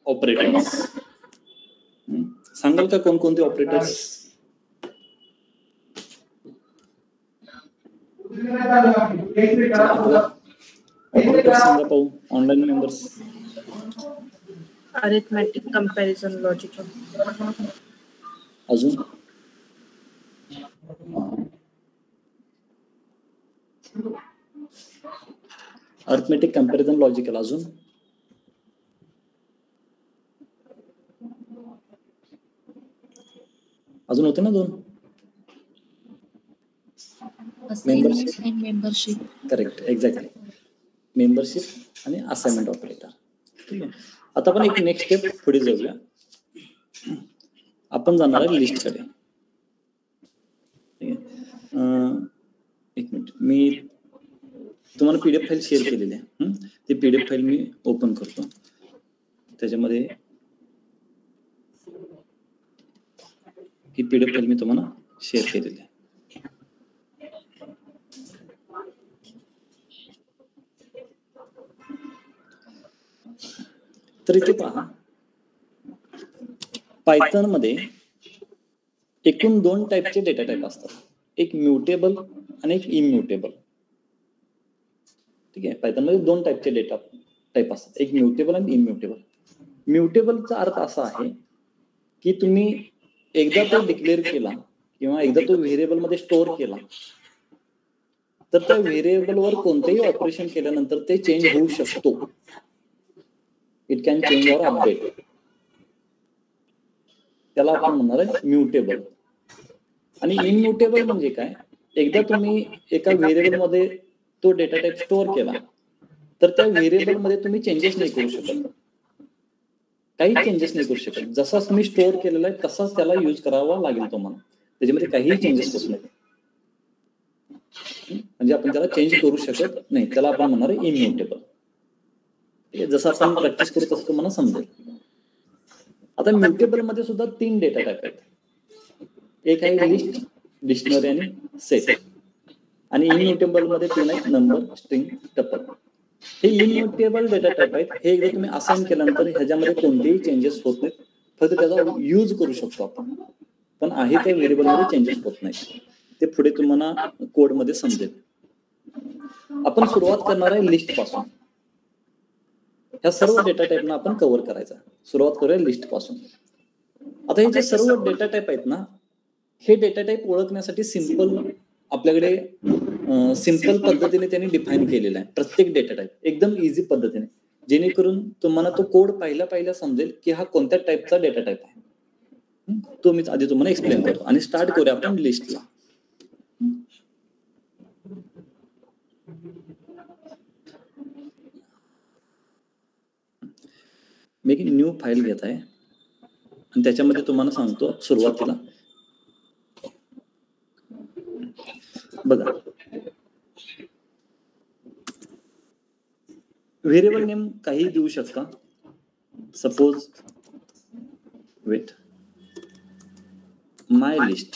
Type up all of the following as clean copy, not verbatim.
Operators. सांगाल का कोणकोणते ऑपरेटर्स? ऑपरेटर्स सांगा पाहू online members. Arithmetic, comparison, logical. अजून अरिथमॅटिक, कंपॅरिझन, लॉजिकल. अजून अजून होते ना 2. मेंबरशिप. Correct, exactly. मेंबरशिप आणि असाइनमेंट ऑपरेटर. ठीक आहे. आता आपण एक नेक्स्ट स्टेप पुढे जाऊया. आपण जाणार आहे लिस्टकडे. एक मिनिट, मी तुम्हाला पीडीएफ फाईल शेअर केलेली आहे. ती पीडीएफ फाईल मी ओपन करतो. त्याच्यामध्ये ही पीडीएफ फाईल मी तुम्हाला शेअर केलेली आहे. तर इथे पहा, पायथन मध्ये एकूण 2 टाईपचे डेटा टाईप असतात. एक म्युटेबल आणि एक इम्युटेबल. ठीक आहे. पायथन मध्ये 2 टाईपचे डेटा टाईप असतात, एक म्युटेबल आणि इम्युटेबल. म्युटेबलचा अर्थ असा आहे की तुम्ही एकदा तो डिक्लेअर केला किंवा एकदा तो व्हेरिएबल मध्ये स्टोअर केला तर त्या व्हेरिएबलवर कोणतेही ऑपरेशन केल्यानंतर ते चेंज होऊ शकतो. It can change or update. त्याला आपण म्हणणार आहे म्युटेबल. आणि इम्युटेबल म्हणजे काय? एकदा तुम्ही एका व्हेरिएबल मध्ये तो डेटा टाईप स्टोअर केला तर त्या व्हेरिएबल मध्ये तुम्ही चेंजेस नाही करू शकत. काही चेंजेस नाही करू शकत. जसा तुम्ही स्टोअर केलेला आहे तसाच त्याला यूज करावा लागेल तुम्हाला. त्याच्यामध्ये काहीही चेंजेस होत नाही. म्हणजे आपण त्याला चेंज करू शकत नाही. त्याला आपण म्हणणार आहे इम्युटेबल. जसं आपण प्रॅक्टिस करू तसं तुम्हाला समजेल. आता म्युटेबल मध्ये सुद्धा 3 डेटा टाईप आहेत. एक आहे लिस्ट, डिक्शनरी आणि सेट. आणि इम्युटेबल मध्ये 3 आहेत, नंबर, स्ट्रिंग, टपल. हे इम्युटेबल डेटा टाईप आहेत. हे एकदा तुम्ही असाइन केल्यानंतर ह्याच्यामध्ये कोणतेही चेंजेस होत नाहीत. फक्त त्याचा यूज करू शकतो आपण, पण आहे त्या व्हेरिएबल मध्ये चेंजेस होत नाहीत. ते पुढे तुम्हाला कोड मध्ये समजेल. आपण सुरुवात करणार आहे लिस्ट पासून. ह्या सर्व डेटा टाईपना आपण कव्हर करायचा. सुरुवात करूया लिस्ट पासून. आता हे जे सर्व डेटा टाईप आहेत ना, हे डेटा टाईप ओळखण्यासाठी सिंपल आपल्याकडे सिंपल पद्धतीने त्यांनी डिफाईन केलेला आहे. प्रत्येक डेटा टाईप एकदम इझी पद्धतीने, जेणेकरून तुम्हाला तो कोड पहिला समजेल की हा कोणत्या टाईपचा डेटा टाईप आहे. तो मी आधी तुम्हाला एक्सप्लेन करतो आणि स्टार्ट करूया आपण लिस्टला. मी एक न्यू फाईल घेत आहे आणि त्याच्यामध्ये तुम्हाला सांगतो सुरुवातीला बघा, व्हेरिएबल नेम काही देऊ शकता. Suppose wet my list.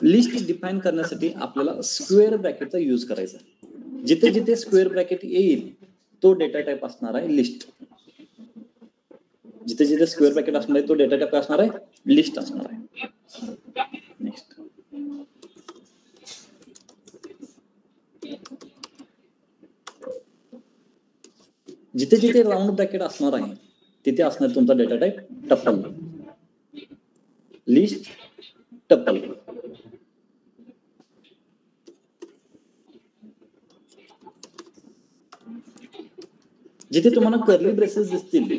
List define करण्यासाठी आपल्याला स्क्वेअर ब्रॅकेटचा यूज करायचा. जिथे जिथे स्क्वेअर ब्रॅकेट येईल तो डेटा टाईप असणार आहे लिस्ट. जिथे जिथे स्क्वेअर ब्रॅकेट असणार आहे तो डेटा टाईप असणार आहे लिस्ट असणार आहे. नेक्स्ट, जिथे जिथे राऊंड ब्रॅकेट असणार आहे तिथे असणार तुमचा data type tuple. List, tuple. जिथे तुम्हाला कर्ली ब्रेसेस दिसतील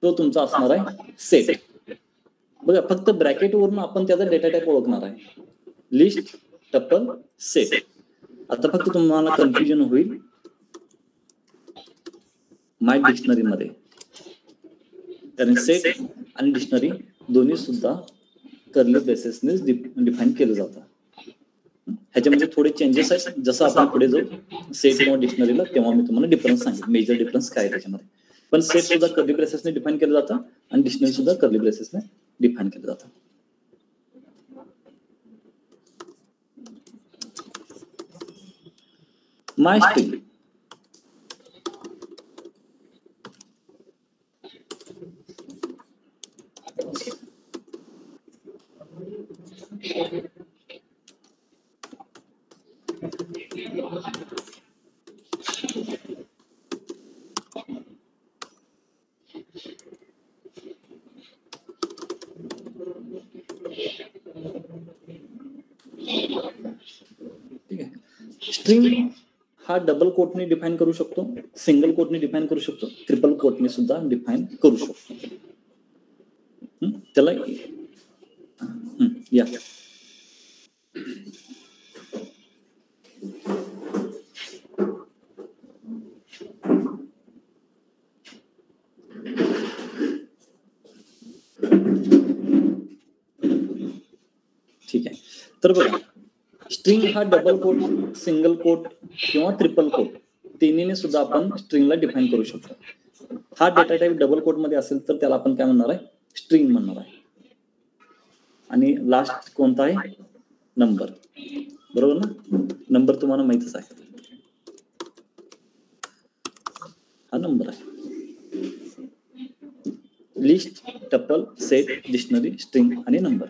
तो तुमचा असणार आहे सेट. बघा, फक्त ब्रॅकेट वरून आपण त्याचा डेटा टाईप ओळखणार आहे. List, tuple, set. आता फक्त तुम्हाला कन्फ्युजन होईल माय डिक्शनरी मध्ये, कारण सेट आणि डिक्शनरी दोन्ही सुद्धा कर्ली ब्रेसेसने डिफाईन केलं जातं. ह्याच्यामध्ये थोडे चेंजेस आहेत. जसं आपण पुढे जाऊ सेट किंवा डिक्शनरीला तेव्हा मी तुम्हाला डिफरन्स सांगेन, मेजर डिफरन्स काय आहे त्याच्यामध्ये. पण सेट सुद्धा कर्ली ब्रेसेसने डिफाईन केलं जातं आणि डिक्शनरी सुद्धा कर्ली ब्रेसेसने डिफाईन केलं जातं. माय स्ट्रिंग. ठीक आहे. स्ट्रिंग हा डबल कोटने डिफाईन करू शकतो, सिंगल कोटने डिफाईन करू शकतो, ट्रिपल कोटने सुद्धा डिफाईन करू शकतो. त्याला या ठीक आहे. तर बघा, स्ट्रिंग हा डबल कोट, सिंगल कोट किंवा ट्रिपल कोट तिन्हीने सुद्धा आपण स्ट्रिंगला डिफाईन करू शकतो. हा डेटा टाईप डबल कोट मध्ये असेल तर त्याला आपण काय म्हणणार आहे, स्ट्रिंग म्हणणार आहे. आणि लास्ट कोणता आहे, नंबर. बरोबर ना, नंबर तुम्हाला माहितच आहे, हा नंबर आहे. List, tuple, set, dictionary, string आणि नंबर.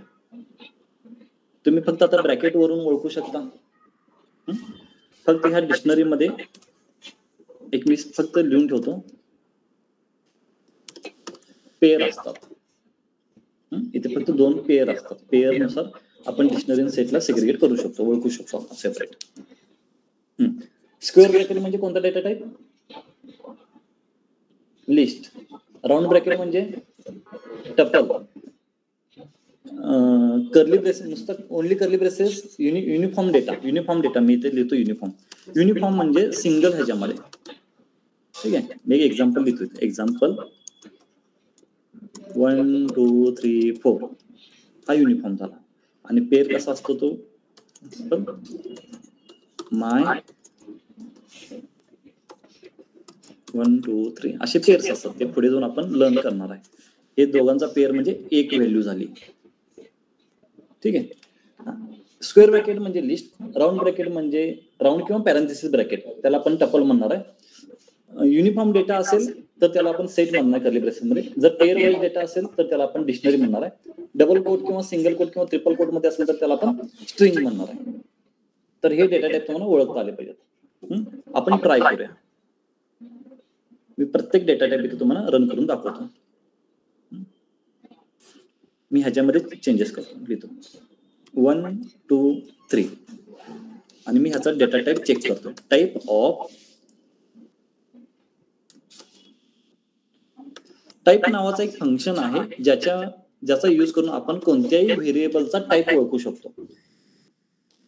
तुम्ही फक्त आता ब्रॅकेट वरून ओळखू शकता. फक्त ह्या डिक्शनरी मध्ये एक मी फक्त लिहून ठेवतो, पेअर असतात. इथे फक्त 2 पेअर असतात. पेअर नुसार आपण डिक्शनरी सेटला सेग्रिगेट करू शकतो, ओळखू शकतो आपण सेपरेट. स्क्वेअर ब्रॅकेट म्हणजे कोणता data type, list. Round bracket म्हणजे टपल. कर्ली ब्रेसेस, नुसतं only curly braces, uniform data मी इथे लिहितो युनिफॉर्म म्हणजे सिंगल ह्याच्यामध्ये. ठीक आहे, मी एक एक्झाम्पल लिहितो. एक्झाम्पल 1 2 3 4 हा युनिफॉर्म झाला. आणि पेअर कसा असतो तो, माय 1 2 3 असे पेअर्स असतात. ते पुढे जाऊन आपण लर्न करणार आहे. हे दोघांचा पेअर म्हणजे एक व्हॅल्यू झाली. ठीक आहे. स्क्वेअर ब्रॅकेट म्हणजे लिस्ट, राऊंड ब्रॅकेट म्हणजे राऊंड किंवा पॅरेंथेसिस ब्रॅकेट, त्याला आपण टपल म्हणणार आहे. युनिफॉर्म डेटा असेल तर त्याला आपण सेट म्हणणार कर्ली ब्रेसेस मध्ये. जर पेअर वाईज डेटा असेल तर त्याला आपण डिक्शनरी म्हणणार आहे. डबल कोट किंवा सिंगल कोट किंवा ट्रिपल कोट मध्ये असेल तर त्याला आपण स्ट्रिंग म्हणणार आहे. तर हे डेटा टाईप तुम्हाला ओळखता आले पाहिजेत. आपण ट्राय करूया. मी प्रत्येक डेटा टाईप इथे तुम्हाला रन करून दाखवतो. मी ह्याच्यामध्ये चेंजेस करतो, लिहितो 1 2 3 आणि मी ह्याचा डेटा टाईप चेक करतो. टाईप ऑफ, टाईप नावाचा एक फंक्शन आहे ज्याचा यूज करून आपण कोणत्याही व्हेरिएबलचा टाईप ओळखू शकतो.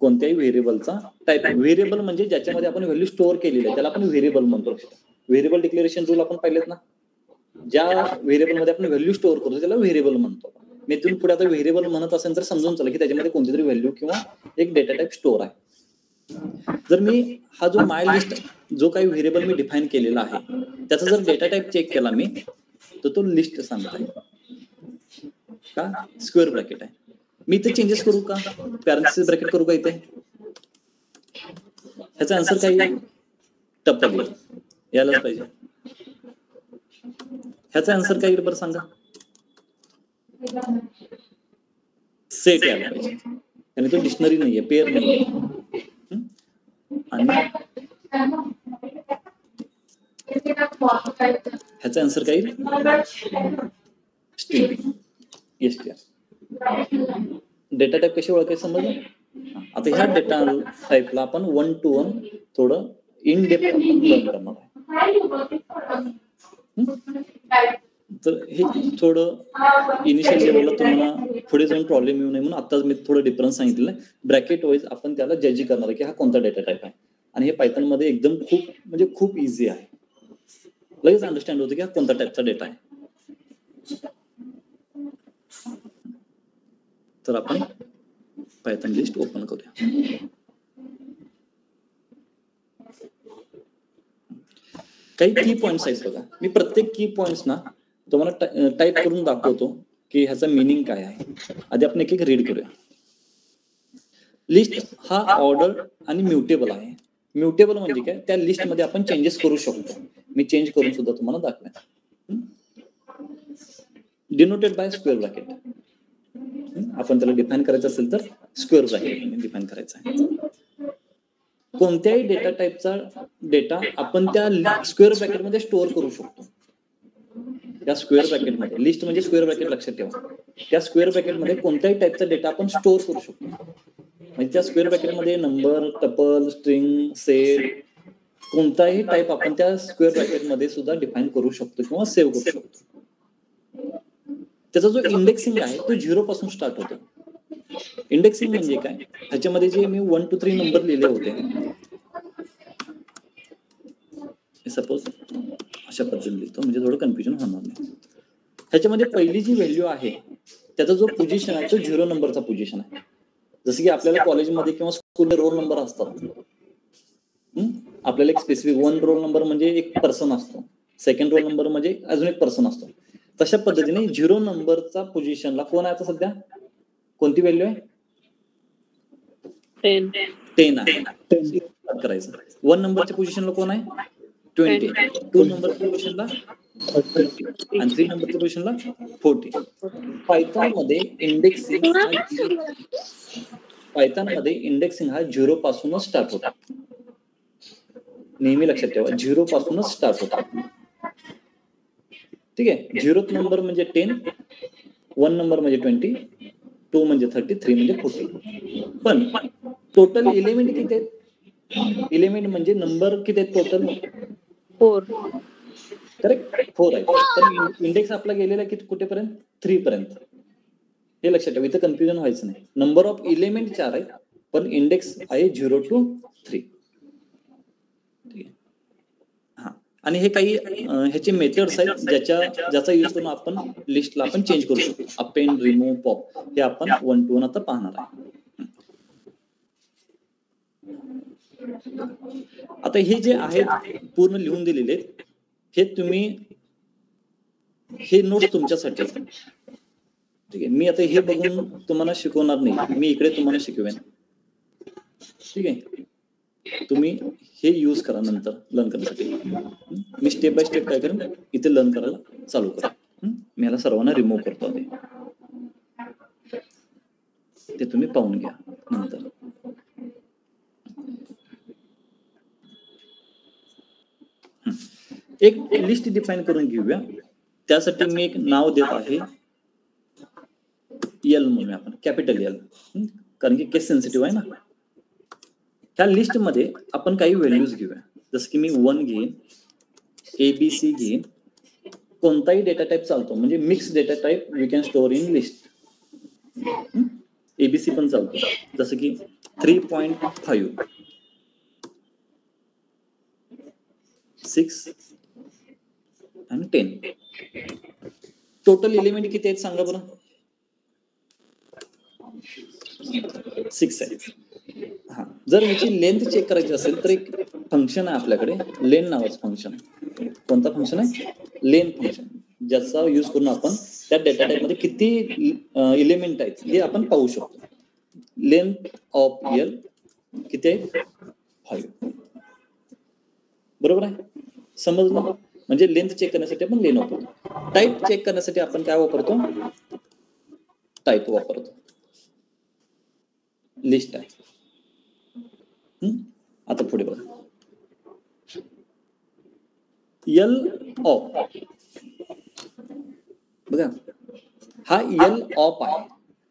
कोणत्याही व्हेरिएबलचा टाईप, व्हेरिएबल म्हणजे ज्याच्यामध्ये आपण व्हॅल्यू स्टोअर केलेली आहे त्याला आपण व्हेरिएबल म्हणतो. व्हेरिएबल डिक्लेरेशन रूल आपण पाहिलेत ना, ज्या व्हेरिएबल मध्ये आपण व्हॅल्यू स्टोअर करतो त्याला व्हेरिएबल म्हणतो. मी इथून पुढे आता व्हेरिएबल म्हणत असेल तर समजून चला की त्याच्यामध्ये कोणती तरी व्हॅल्यू किंवा एक डेटा टाईप स्टोअर आहे. जर मी हा जो माय लिस्ट जो काही व्हेरिएबल मी डिफाईन केलेला आहे त्याचा जर डेटा टाईप चेक केला मी तर तो लिस्ट सांगत आहे का, स्क्वेअर ब्रॅकेट आहे. मी इथे चेंजेस करू का, पॅरेंथेसिस ब्रॅकेट करू का इथे, ह्याचा आन्सर काय येईल, टपल येईल, यायलाच पाहिजे. ह्याचा आन्सर काय येईल बरं सांगा, सेट यायला पाहिजे. आणि तो डिक्शनरी नाहीये, पेअर नाहीये. आणि ह्याचा आन्सर काय येईल, स्ट्रिंग. येस, डेटा टाईप कशी ओळखायचं समजलं. आता ह्या डेटा टाईपला आपण 1 to 1 थोडं इन डेप्थ आपण लर्न करणार आहे. तर हे थोडं इनिशियल लेवलला तुम्हाला पुढे जाऊन प्रॉब्लेम येऊ नये म्हणून आताच मी थोडं डिफरन्स सांगितलं. ब्रॅकेट वाईज आपण त्याला जज करणार आहे की हा कोणता डेटा टाईप आहे. आणि हे पायथन मध्ये एकदम खूप इझी आहे, लगेच अंडरस्टँड होतं की हा कोणता टाईपचा डेटा आहे. तर आपण पायथन लिस्ट ओपन करूया. काही की पॉइंट्स आहेत बघा, मी प्रत्येक की पॉइंट्स ना तुम्हाला टाईप करून दाखवतो की ह्याचा मिनिंग काय आहे. आधी आपण एक एक रीड करूया. लिस्ट हा ऑर्डर आणि म्युटेबल आहे. म्युटेबल म्हणजे काय, त्या लिस्ट मध्ये आपण चेंजेस करू शकतो. मी चेंज करून सुद्धा तुम्हाला दाखवेन. Denoted by square bracket. आपण त्याला डिफाईन करायचं असेल तर स्क्वेअर ब्रॅकेट डिफाईन करायचं आहे. कोणत्याही डेटा टाईपचा डेटा आपण त्या स्क्वेअर ब्रॅकेटमध्ये स्टोअर करू शकतो. त्या स्क्वेअर ब्रॅकेटमध्ये, लिस्ट म्हणजे स्क्वेअर ब्रॅकेट लक्षात ठेवा, त्या स्क्वेअर ब्रॅकेटमध्ये कोणत्याही टाईपचा डेटा आपण स्टोअर करू शकतो. म्हणजे त्या स्क्वेअर ब्रॅकेटमध्ये नंबर, टपल, स्ट्रिंग, सेट, कोणताही टाईप आपण त्या स्क्वेअर ब्रॅकेटमध्ये सुद्धा डिफाईन करू शकतो किंवा सेव्ह करू शकतो. त्याचा जो इंडेक्सिंग आहे तो 0 पासून स्टार्ट होतो. इंडेक्सिंग म्हणजे काय, ह्याच्यामध्ये जे मी 1 to 3 नंबर लिहिले होते, सपोज अशा पद्धतीने लिहितो म्हणजे थोडं कन्फ्युजन होणार नाही. ह्याच्यामध्ये पहिली जी व्हॅल्यू आहे त्याचा जो पोझिशन आहे तो 0 नंबरचा पोझिशन आहे. जसं की आपल्याला कॉलेजमध्ये किंवा स्कूलमध्ये रोल नंबर असतात. आपल्याला एक स्पेसिफिक 1 रोल नंबर म्हणजे एक पर्सन असतो, 2nd रोल नंबर म्हणजे अजून एक पर्सन असतो. तशा पद्धतीने 0 नंबरचा पोझिशनला कोण आहे आता सध्या, कोणती व्हॅल्यू आहे, 10 आहे. करायचं. 1 नंबरच्या पोझिशनला कोण आहे, 20. 2 नंबरच्या पोझिशनला 30 आणि 3 नंबरच्या पोझिशनला 40. पायथॉनमध्ये इंडेक्सिंग हा 0 पासूनच स्टार्ट होता. नेहमी लक्षात ठेवा 0 पासूनच स्टार्ट होता. ठीक आहे. 0th नंबर म्हणजे 10, 1 नंबर म्हणजे 20, 2 म्हणजे 30, 3 म्हणजे 40. पण टोटल एलिमेंट किती आहेत, एलिमेंट म्हणजे नंबर किती आहेत टोटल, 4. करेक्ट, 4 आहे. तर इंडेक्स आपला गेलेला किती, कुठेपर्यंत, 3 पर्यंत. हे लक्षात ठेवा, इथं कन्फ्युजन व्हायचं नाही. नंबर ऑफ एलिमेंट 4 आहेत पण इंडेक्स आहे 0 to 3. हा, आणि हे काही ह्याचे मेथड्स आहेत ज्याचा यूज करून आपण लिस्टला आपण चेंज करू शकतो. अपेंड, रिमूव्ह, पॉप हे आपण 1 to 1 आता पाहणार आहे. आता हे जे आहेत पूर्ण लिहून दिलेले हे तुम्ही, हे नोट्स तुमच्यासाठी. ठीक आहे, मी आता हे बघून तुम्हाला शिकवणार नाही, मी इकडे तुम्हाला शिकवेन. ठीक आहे, तुम्ही हे यूज करा नंतर लर्न करण्यासाठी. मी स्टेप बाय स्टेप काय करेन इथे लर्न करायला चालू करा. मी याला सर्वांना रिमूव्ह करतो ते तुम्ही पाहून घ्या नंतर. एक लिस्ट डिफाईन करून घेऊया. त्यासाठी मी एक नाव देत आहे एल म्हणून, आपण कॅपिटल एल, कारण की केस सेन्सिटिव्ह आहे ना. ह्या लिस्ट मध्ये आपण काही व्हॅल्यूज घेऊया. जसं की मी 1 घेईन, ABC घेईन, कोणताही डेटा टाईप चालतो, म्हणजे mix data type we can store in list. ABC पण चालतो, जसं की 3.5, 6 आणि 10. टोटल एलिमेंट किती आहेत सांगा बरं, 6 आहे. हा, जर याची लेंथ चेक करायची असेल तर एक फंक्शन आहे आपल्याकडे, लेन नावाचं फंक्शन. कोणता फंक्शन आहे, लेन फंक्शन, ज्याचा यूज करून आपण त्या डेटा टाईप मध्ये किती एलिमेंट आहेत हे आपण पाहू शकतो. लेंथ ऑफ एल किती आहे, 5. बरोबर आहे, समजलं. म्हणजे लेंथ चेक करण्यासाठी आपण लेन वापरतो. टाईप चेक करण्यासाठी आपण काय वापरतो, टाईप वापरतो. लिस्ट आहे. आता पुढे बघा, एल ऑफ, बघा हा एल ऑफ आहे.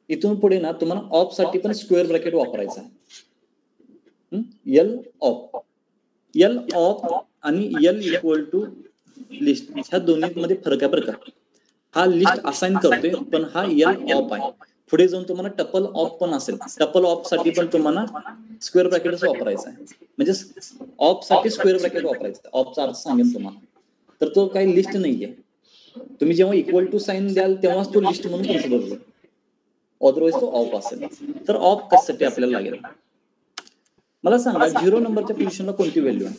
इथून पुढे ना तुम्हाला ऑफ साठी पण स्क्वेअर ब्रॅकेट वापरायचा आहे. एल ऑफ, एल ऑफ आणि एल इक्वल टू लिस्ट, ह्या दोन्ही मध्ये फरक आहे बरं का. हा लिस्ट असाइन करतोय पण हा एल ऑफ आहे. पुढे जाऊन तुम्हाला टपल ऑफ पण असेल, टपल ऑफ साठी पण तुम्हाला स्क्वेअर ब्रॅकेटच वापरायचा आहे. म्हणजे ऑफ साठी स्क्वेअर ब्रॅकेट वापरायचं. ऑफचा अर्थ सांगेन तुम्हाला. तर तो काही लिस्ट नाहीये. तुम्ही जेव्हा इक्वल टू साइन द्याल तेव्हाच तो लिस्ट म्हणून कन्सिडर होईल, अदरवाईज तो ऑफ असेल. तर ऑफ कशासाठी आपल्याला लागेल, मला सांगा 0 नंबरच्या पोझिशनला कोणती व्हॅल्यू आहे,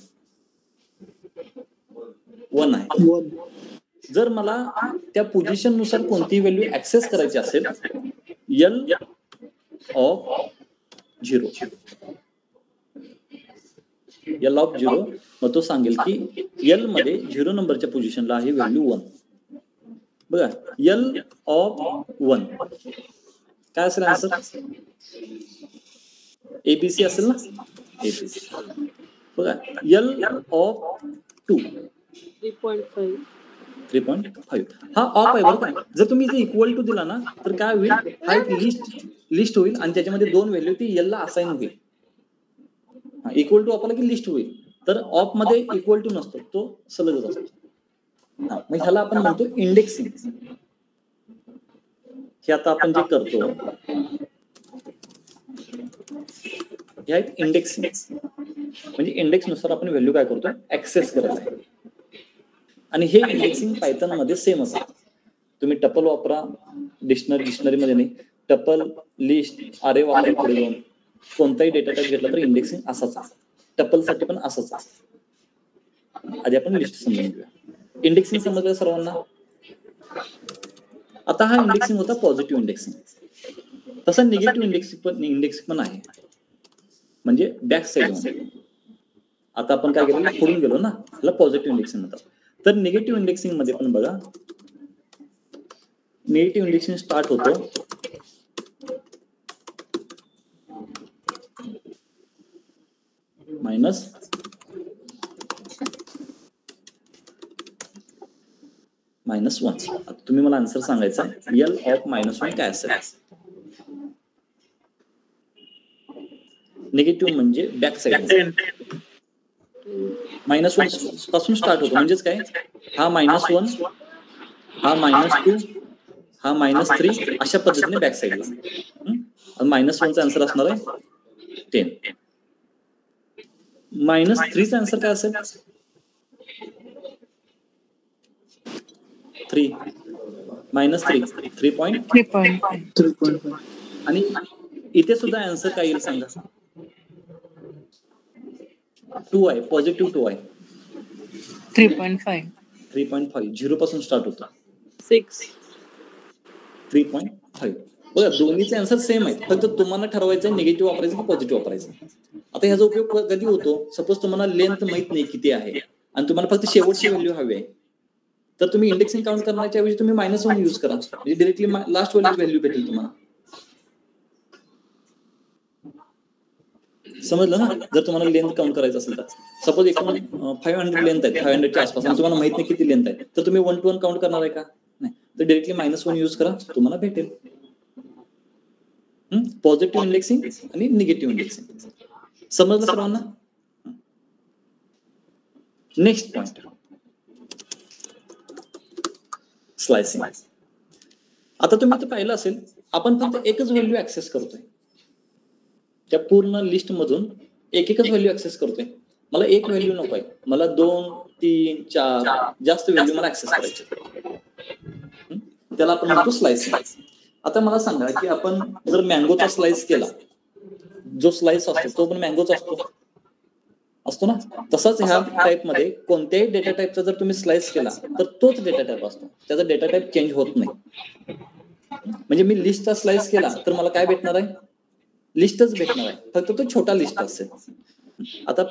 1 आहे. जर मला त्या पोझिशन नुसार कोणती व्हॅल्यू ऍक्सेस करायची असेल, एल ऑफ 0, एल ऑफ 0, मग तो सांगेल की एल मध्ये 0 नंबरच्या पोझिशनला आहे व्हॅल्यू 1. बघा L ऑफ 1 काय असेल आन्सर? एबीसी असेल ना, एबीसी. बघा L ऑफ 2 3.5 हा ऑफ आहे बरं का. जर तुम्ही इथे इक्वल टू दिला ना तर काय होईल, हा एक लिस्ट होईल आणि त्याच्यामध्ये 2 व्हॅल्यू ती L ला असाइन होईल. इक्वल टू आपल्याला की लिस्ट होईल. तर ऑफ मध्ये इक्वल टू नसतो, तो सलगच असतो. मग ह्याला आपण म्हणतो इंडेक्सिंग. हे आता आपण जे करतो हे एक इंडेक्सिंग, म्हणजे इंडेक्स नुसार आपण व्हॅल्यू काय करतो, ऍक्सेस करत आहे. आणि हे इंडेक्सिंग पायथन मध्ये सेम असतं. तुम्ही टपल वापरा, डिक्शनरी मध्ये नाही, टपल, लिस्ट, अरे वापरा, पुढे जाऊन कोणताही डेटा टाइप घेतला तर इंडेक्सिंग असाच आहे. टपल साठी पण असंच आहे. आधी आपण लिस्ट समजून घेऊया. इंडेक्सिंग समजलं सर्वांना? आता हा इंडेक्सिंग होता पॉझिटिव्ह इंडेक्सिंग. तसा निगेटिव्ह इंडेक्सिंग पण आहे, म्हणजे बॅक साइड. आता आपण काय केलं, पुढून गेलो ना, त्याला पॉझिटिव्ह इंडेक्सिंग म्हणतात. तर निगेटिव्ह इंडेक्सिंग मध्ये पण बघा, निगेटिव्ह इंडेक्सिंग स्टार्ट होतो -1. आता तुम्ही मला आन्सर सांगायचा आहे L ऑफ -1 काय असेल? निगेटिव्ह म्हणजे बॅक साइड. -1 पासून स्टार्ट होतो, म्हणजेच काय, हा -1, हा -2, हा -3 अशा पद्धतीने बॅक साइडला. -1चा आन्सर असणार आहे 10. -3चा आन्सर काय असेल? 3 -3 आणि इथे सुद्धा आन्सर काय येईल सांगा? 2 आहे, पॉझिटिव्ह 2 आहे. 3.5 0 पासून स्टार्ट होता 3.5. बघा दोन्हीचे आन्सर सेम आहेत, फक्त तुम्हाला ठरवायचं निगेटिव्ह वापरायचं की पॉझिटिव्ह वापरायचं. आता ह्याचा उपयोग कधी होतो, सपोज तुम्हाला लेंथ माहित नाही किती आहे आणि तुम्हाला फक्त शेवटची व्हॅल्यू हवी आहे, तर तुम्ही इंडेक्सिंग काउंट करण्याच्या ऐवजी तुम्ही -1 यूज करा, म्हणजे डायरेक्टली लास्ट व्हॅल्यू भेटेल तुम्हाला. समजलं ना? जर तुम्हाला लेंथ काउंट करायचं असेल तर सपोज एकूण 500 लेंथ आहे, 500च्या आसपास, आणि तुम्हाला माहित नाही किती लेंथ आहे, तर तुम्ही 1 to 1 काउंट करणार आहे का? नाही, तर डायरेक्टली -1 यूज करा, तुम्हाला भेटेल. पॉझिटिव्ह इंडेक्सिंग आणि निगेटिव्ह इंडेक्सिंग. समजलं सर्वांना? Next point, slicing. आता तुम्ही तर पाहिलं असेल, आपण फक्त एकच व्हॅल्यू ऍक्सेस करतोय. त्या पूर्ण लिस्ट मधून एकच व्हॅल्यू ऍक्सेस करतोय. मला एक व्हॅल्यू नको आहे, मला 2, 3, 4 जास्त व्हॅल्यू मला ऍक्सेस करायचे. त्याला आपण म्हणतो स्लायसिंग. आता मला सांगा की आपण जर मँगोचा स्लाइस केला, जो स्लाइस असतो तो पण मँगोचा असतो ना, तसाच ह्या टाइप मध्ये कोणत्याही डेटा टाइपचा जर तुम्ही स्लाइस केला तर तोच डेटा टाइप असतो, त्याचा डेटा टाइप चेंज होत नाही. म्हणजे मी लिस्टचा स्लाइस केला तर मला काय भेटणार आहे? लिस्टच भेटणार आहे, फक्त तो छोटा लिस्ट असेल. आता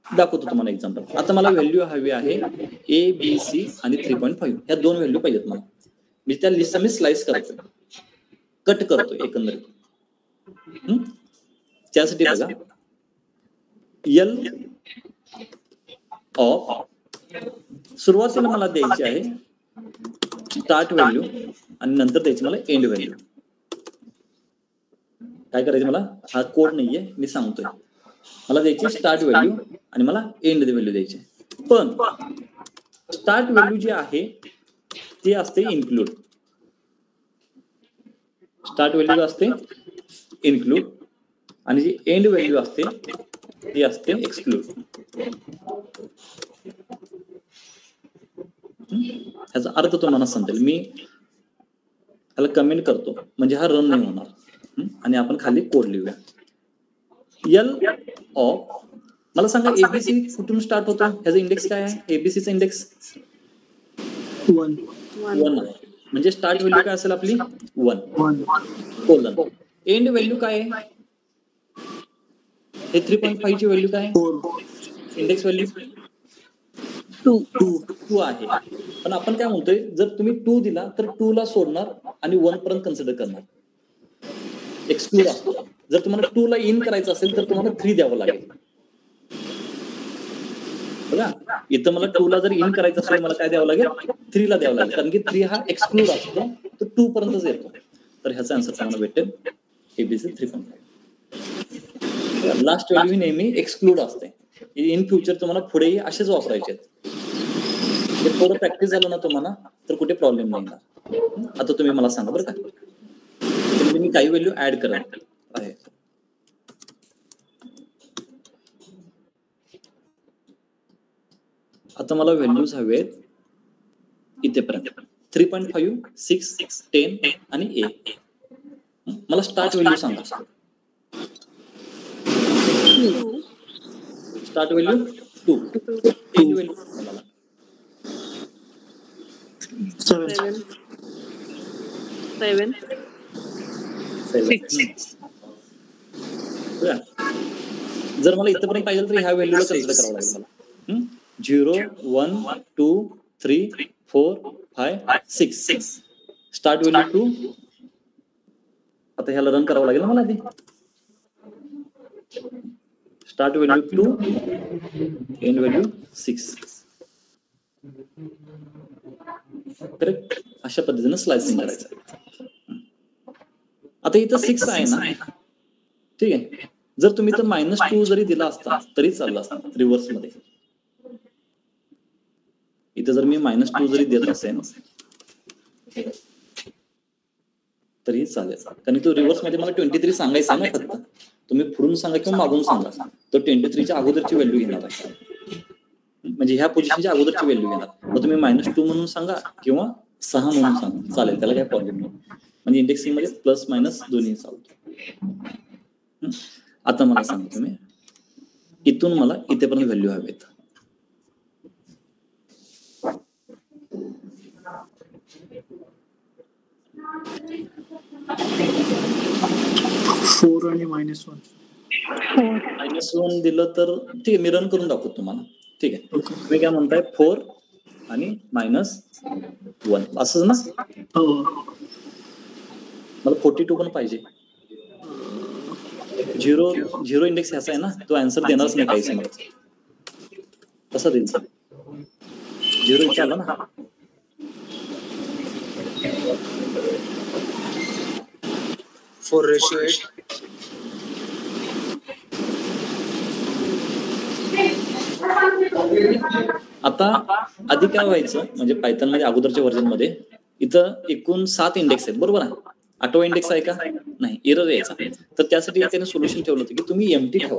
दाखवतो तुम्हाला एक्झाम्पल. आता मला व्हॅल्यू हवी आहे ABC आणि 3.5, ह्या 2 व्हॅल्यू पाहिजेत मला. मी त्या लिस्टचा मी स्लाइस करतोय, कट करतोय एकंदरीत. त्यासाठी बघा L ऑफ सुरुवातीला मला द्यायची आहे स्टार्ट व्हॅल्यू आणि नंतर द्यायची मला एंड व्हॅल्यू. काय करायचं मला, हा कोड नाहीये, मी सांगतोय. मला द्यायची स्टार्ट व्हॅल्यू आणि मला एंड व्हॅल्यू द्यायची. पण स्टार्ट व्हॅल्यू जी आहे ती असते इन्क्लूड. स्टार्ट व्हॅल्यू असते इन्क्लूड आणि जी एंड व्हॅल्यू असते ती असते एक्सक्लूड. ह्याचा अर्थ तुम्हाला समजेल. मी ह्याला कमेंट करतो म्हणजे हा रन नाही होणार, आणि आपण खाली कोड लिहूया. L ऑफ मला सांगा एबीसी कुठून स्टार्ट होतो, ह्याचा इंडेक्स काय आहे? एबीसीचा इंडेक्स 1 आहे, म्हणजे स्टार्ट व्हॅल्यू काय असेल आपली 1 कोलन. एंड व्हॅल्यू काय आहे? हे 3.5 ची व्हॅल्यू काय आहे? इंडेक्स व्हॅल्यू टू आहे, पण आपण काय म्हणतोय, जर तुम्ही 2 दिला तर 2 ला सोडणार आणि 1 पर्यंत कन्सिडर करणार, एक्सक्लूड असतो. जर तुम्हाला 2 ला इन करायचं असेल तर तुम्हाला 3 द्यावं लागेल. बघा इथं मला 2 ला जर इन करायचं असेल मला काय द्यावं लागेल, 3 ला द्यावं लागेल, कारण की 3 हा एक्सक्लूड असतो, तो 2 पर्यंतच येतो. तर ह्याचा आन्सर तुम्हाला भेटेल ABC 3.5. लास्ट व्हॅल्यू ही नेहमी एक्सक्लूड असते. इन फ्युचर तुम्हाला पुढेही असेच वापरायचे आहेत. थोडं प्रॅक्टिस झालं ना तुम्हाला तर कुठे प्रॉब्लेम नाही येणार. आता तुम्ही मला सांगा बरं का, म्हणजे मी काही व्हॅल्यू ऍड करत आहे. आता मला व्हॅल्यूज हवेत इथेपर्यंत 3.5, 6, 10 आणि A. मला स्टार्ट व्हॅल्यू सांगा. Start value 2. एंड व्हॅल्यू मला 7. जर मला इथपर्यंत पाहिजे तर ह्या व्हॅल्यूला कन्सिडर करावं लागेल मला. 0, 1, 2, 3, 4, 5, 6. Start value 2. आता ह्याला रन करावं लागेल मला आधी. Start value 2, end value 6. Correct. अशा पद्धतीने स्लायसिंग करायचं. आता इथं 6 आहे ना, ठीक आहे. जर तुम्ही तर -2 जरी दिला असता तरी चाललं असतं रिव्हर्स मध्ये. इथं जर मी -2 जरी देत असेल तरी चालेल, कारण तो रिव्हर्स मध्ये मला 23 सांगायचं आहे ना. फक्त तुम्ही पुढून सांगा किंवा मागून सांगा, तो 23च्या अगोदरची व्हॅल्यू घेणार आहे, म्हणजे ह्या पोझिशनच्या अगोदरची व्हॅल्यू घेणार. मग तुम्ही -2 म्हणून सांगा किंवा 6 म्हणून सांगा, चालेल, त्याला काही प्रॉब्लेम नाही. म्हणजे इंडेक्सिंग मध्ये प्लस मायनस दोन्ही चालतो. आता मला सांगा तुम्ही, इथून मला इथेपर्यंत व्हॅल्यू हवेत. -4 आणि -1. -1 दिलं तर ठीक आहे, मी रन करून दाखवतो तुम्हाला. ठीक आहे, तुम्ही काय म्हणताय, 4 आणि -1 असंच ना. मला 42 पण पाहिजे. 0 इंडेक्स ह्याचा आहे ना, तो आन्सर देणारच नाही काही समोर. कसा देईल? 0 इथे आला ना. आता आधी काय व्हायचं, म्हणजे पायथन मध्ये अगोदरच्या व्हर्जन मध्ये इथं एकूण 7 इंडेक्स आहेत, बरोबर आहे. 8वा इंडेक्स आहे का नाही, एरर यायचा. तर त्यासाठी त्याने सोल्युशन ठेवलं होतं की तुम्ही एम्प्टी ठेवा.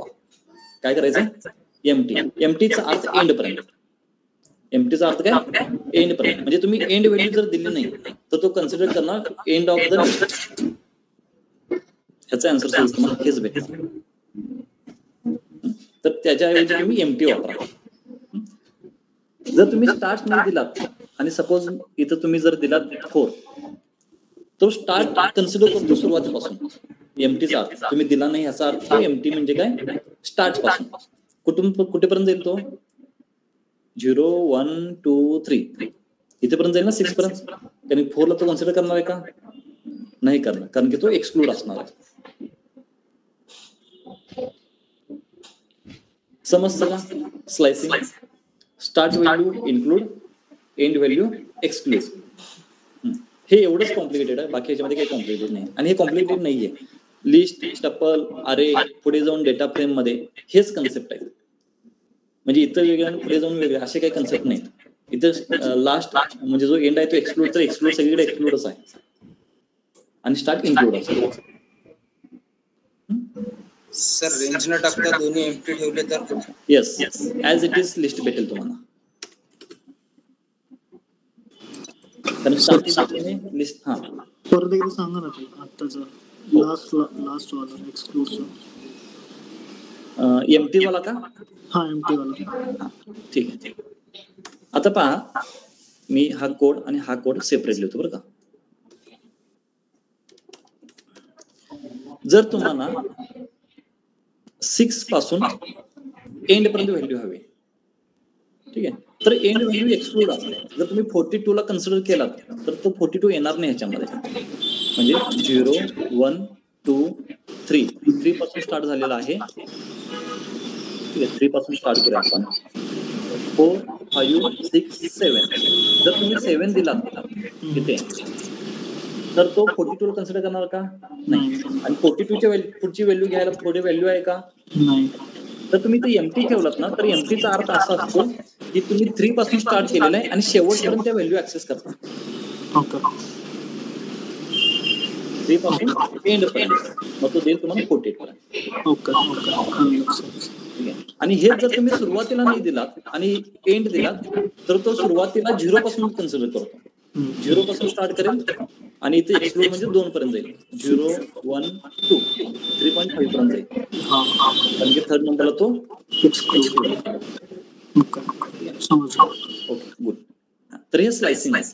काय करायचं, एम्प्टीचा अर्थ एंड पर्यंत. एम्प्टीचा अर्थ काय, एंड पर्यंत. म्हणजे तुम्ही एंड व्हॅल्यू जर दिली नाही तर तो कन्सिडर करणार एंड ऑफ द लिस्ट. ह्याचा आन्सर सोल्व तुम्हाला हेच भेटणार. तर त्याच्याऐवजी तुम्ही एम्प्टी वापरा. जर तुम्ही स्टार्ट नाही दिलात आणि सपोज इथं तुम्ही जर दिलात 4, तो स्टार्ट कन्सिडर करतो सुरुवातीपासून. एम्प्टीचा अर्थ तुम्ही दिला नाही ह्याचा अर्थ एम्प्टी म्हणजे काय, स्टार्ट पासून कुठेपर्यंत जाईल तो, 0, 1, 2, 3 इथेपर्यंत जाईल ना, 6 पर्यंत. कारण 4 ला तो कन्सिडर करणार आहे का, नाही करणार, कारण की तो एक्सक्लूड असणार आहे. समजतं का slicing? Start value include, end value exclude. हे एवढंच कॉम्प्लिकेटेड आहे, बाकी याच्यामध्ये काही कॉम्प्लिकेटेड नाही. आणि हे कॉम्प्लिकेटेड नाहीये. लिस्ट, टपल, अरे, पुढे जाऊन डेटा फ्रेम मध्ये हेच कन्सेप्ट आहेत. म्हणजे इथं वेगळं आणि पुढे जाऊन वेगळे असे काही कन्सेप्ट नाहीत. इथं लास्ट म्हणजे जो एंड आहे तो एक्सक्लूड, तर एक्सक्लूड सगळीकडे एक्सक्लूडच आहे आणि स्टार्ट इन्क्लूड असतो. सर रेंज न टाकता दोन्ही एम्प्टी ठेवले तर? Yes, as it is list भेटेल तुम्हाला. कारण स्टार्टिंग लिस्ट. हा परत एकदा सांगा ना ते आत्ताचं लास्ट वाला एक्सक्लूडचं. एम्प्टी वाला का? हा, एम्प्टी वाला. ठीक आहे. आता पहा, मी हा कोड आणि हा कोड सेपरेट लिहितो बरं का. जर तुम्हाला 6 पासून एंड पर्यंत व्हॅल्यू हवी, ठीक आहे, तर एंड व्हॅल्यू एक्सक्लूड असते. जर तुम्ही 42 ला कन्सिडर केलात तर तो 42 येणार नाही ह्याच्यामध्ये. म्हणजे 0 1 2 3 पासून स्टार्ट झालेला आहे. ठीक आहे, 3 पासून स्टार्ट करूया आपण. 4 5 6 7. जर तुम्ही 7 दिलात इथे तर तो 42 कन्सिडर करणार का? नाही. आणि 42च्या पुढची व्हॅल्यू घ्यायला थोडी व्हॅल्यू आहे का? नाही. तर तुम्ही ते एमटी ठेवलात ना तर एमटीचा अर्थ असा असतो की तुम्ही 3 पासून स्टार्ट केलेलं आहे आणि शेवटपर्यंत त्या व्हॅल्यू ऍक्सेस करता. ओके. 3 पासून एंड पर्यंत, मग तो देईल तुम्हाला 48 पर्यंत. ओके. ठीक आहे. आणि हेच जर तुम्ही सुरुवातीला नाही दिलात आणि एंड दिलात तर तो सुरुवातीला 0 पासून कन्सिडर करतो. 0 पासून स्टार्ट करेल आणि इथे एक्सक्लूड म्हणजे 2 पर्यंत जाईल. 0 1 2 3.5 पर्यंत जाईल. कारण की थर्ड नंबरला तो एक्सक्लूड. Okay good. तर हे स्लायसिंग आहे.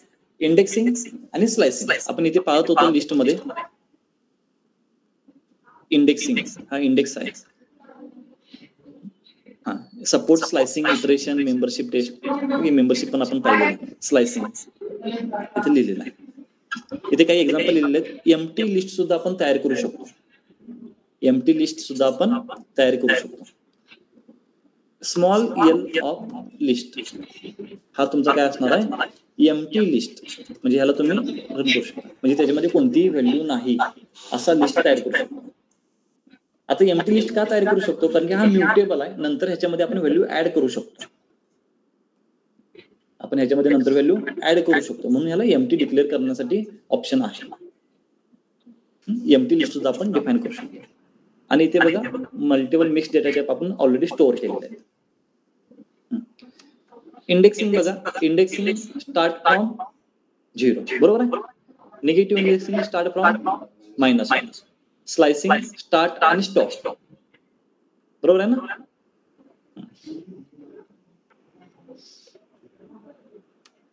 इंडेक्सिंग आणि स्लायसिंग आपण इथे पाहत होतो लिस्ट मध्ये. इंडेक्सिंग हा इंडेक्स आहे. हा support slicing iteration membership test membership पण आपण पाहिलेलं. स्लायसिंग इथे लिहिलेलं आहे. इथे काही एक्झाम्पल लिहिलेले आहेत. एम्प्टी लिस्ट सुद्धा आपण तयार करू शकतो. एम्प्टी लिस्ट सुद्धा आपण तयार करू शकतो. स्मॉल एल ऑफ लिस्ट हा तुमचा काय असणार आहे? Empty list. म्हणजे ह्याला तुम्ही रन करू शकता. म्हणजे त्याच्यामध्ये कोणतीही व्हॅल्यू नाही असा लिस्ट तयार करू शकतो. आता एम्प्टी लिस्ट का तयार करू शकतो? कारण की हा म्युटेबल आहे. नंतर ह्याच्यामध्ये आपण व्हॅल्यू ऍड करू शकतो. आपण ह्याच्यामध्ये नंतर व्हॅल्यू ऍड करू शकतो. म्हणून ह्याला एम्प्टी डिक्लेअर करण्यासाठी ऑप्शन आहे. एम्प्टी लिस्ट सुद्धा आपण डिफाईन करू शकतो. आणि इथे बघा मल्टिपल मिक्स डेटा टाइप आपण ऑलरेडी स्टोअर केलेले आहेत. इंडेक्सिंग बघा. इंडेक्सिंग स्टार्ट फ्रॉम 0 बरोबर आहे. Negative indexing start from -1. Slicing start आणि स्टॉप बरोबर आहे ना.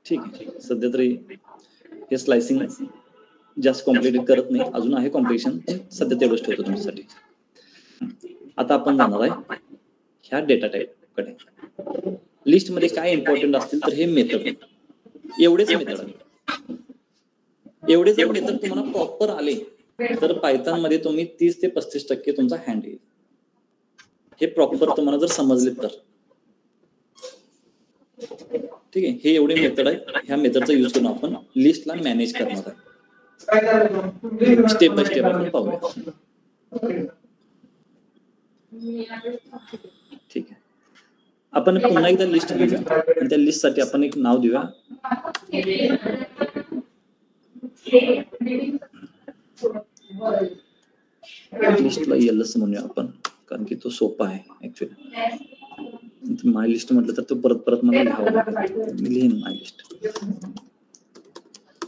ठीक आहे. सध्या तरी हे स्लायसिंग जास्त कॉम्प्लिकेटेड करत नाही. अजून आहे कॉम्प्लिकेशन पण सध्या तेवढंच ठेवतो तुमच्यासाठी. आता आपण जाणार आहे ह्या डेटा टाइप कडे. लिस्ट मध्ये काय इम्पॉर्टंट असतील तर हे मेथड. एवढेच मेथड आहे. एवढे जर मेथड तुम्हाला प्रॉपर आले तर पायथॉन मध्ये तुम्ही 30 ते 35% तुमचा हँड येईल. हे प्रॉपर तुम्हाला जर समजले तर. ठीक आहे. हे एवढे मेथड आहेत. ह्या मेथडचा यूज करून आपण लिस्टला मॅनेज करणार आहे. स्टेप बाय स्टेप आपण पाहूया. ठीक आहे. आपण पुन्हा एकदा लिस्ट घेऊया आणि त्या लिस्ट साठी आपण एक नाव देऊया. लिस्टला एलएस म्हणूया आपण कारण की तो सोपा आहे ऍक्च्युअली. माय लिस्ट म्हटलं तर तो परत परत मला लिहावं लागेल. मी लिहीन my list.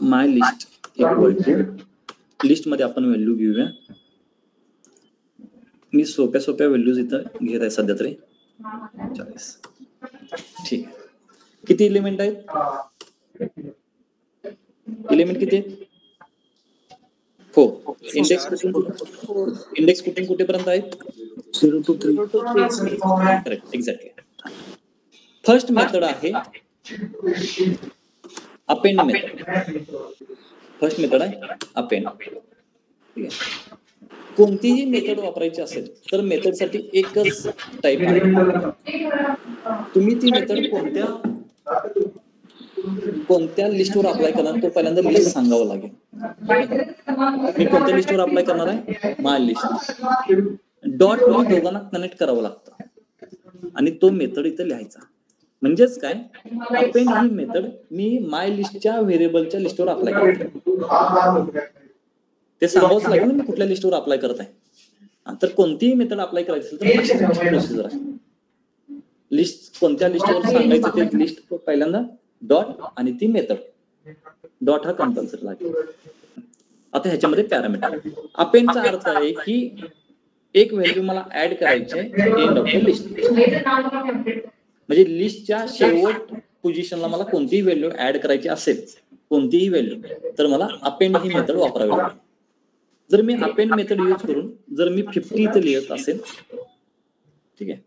My list equal to list मध्ये आपण व्हॅल्यू घेऊया. मी सोप्या व्हॅल्यूज इथं घेत आहे सध्या तरी 40. ठीक आहे. किती एलिमेंट आहेत? एलिमेंट किती आहेत? 4. इंडेक्स कुठून कुठेपर्यंत आहेत? 0 to 3. Correct. Exactly. First method आहे अपेंड मेथड. फर्स्ट मेथड आहे अपेंड. ठीक आहे. कोणतीही मेथड वापरायची असेल तर मेथड साठी एकच टाईप आहे. तुम्ही ती मेथड कोणत्या लिस्टवर अप्लाय करणार तो पहिल्यांदा लिस्ट सांगावं लागेल. मी कोणत्या लिस्टवर अप्लाय करणार आहे? माय लिस्ट. डॉट ला दोघांना कनेक्ट करावं लागतं आणि तो मेथड इथे लिहायचा. म्हणजेच काय? अपेंड ही मेथड मी माय लिस्टच्या व्हेरिएबलच्या लिस्टवर अप्लाय करतो. ते सांगावंच लागेल ना मी कुठल्या लिस्टवर अप्लाय करत आहे. तर कोणतीही मेथड अप्लाय करायची असेल तर अशी प्रोसिजर आहे. लिस्ट कोणत्या लिस्टवर सांगायचं ते लिस्ट पहिल्यांदा डॉट आणि ती मेथड. डॉट हा कंपल्सरी लागेल. आता ह्याच्यामध्ये पॅरामीटर. अपेंडचा अर्थ आहे की एक व्हॅल्यू मला ऍड करायची आहे एंड ऑफ द लिस्ट. म्हणजे लिस्टच्या शेवट पोझिशनला मला कोणतीही व्हॅल्यू ऍड करायची असेल कोणतीही व्हॅल्यू तर मला अपेंड ही मेथड वापरावी लागेल. जर मी अपेंड मेथड यूज करून जर मी 50 इथे लिहित असेल ठीक आहे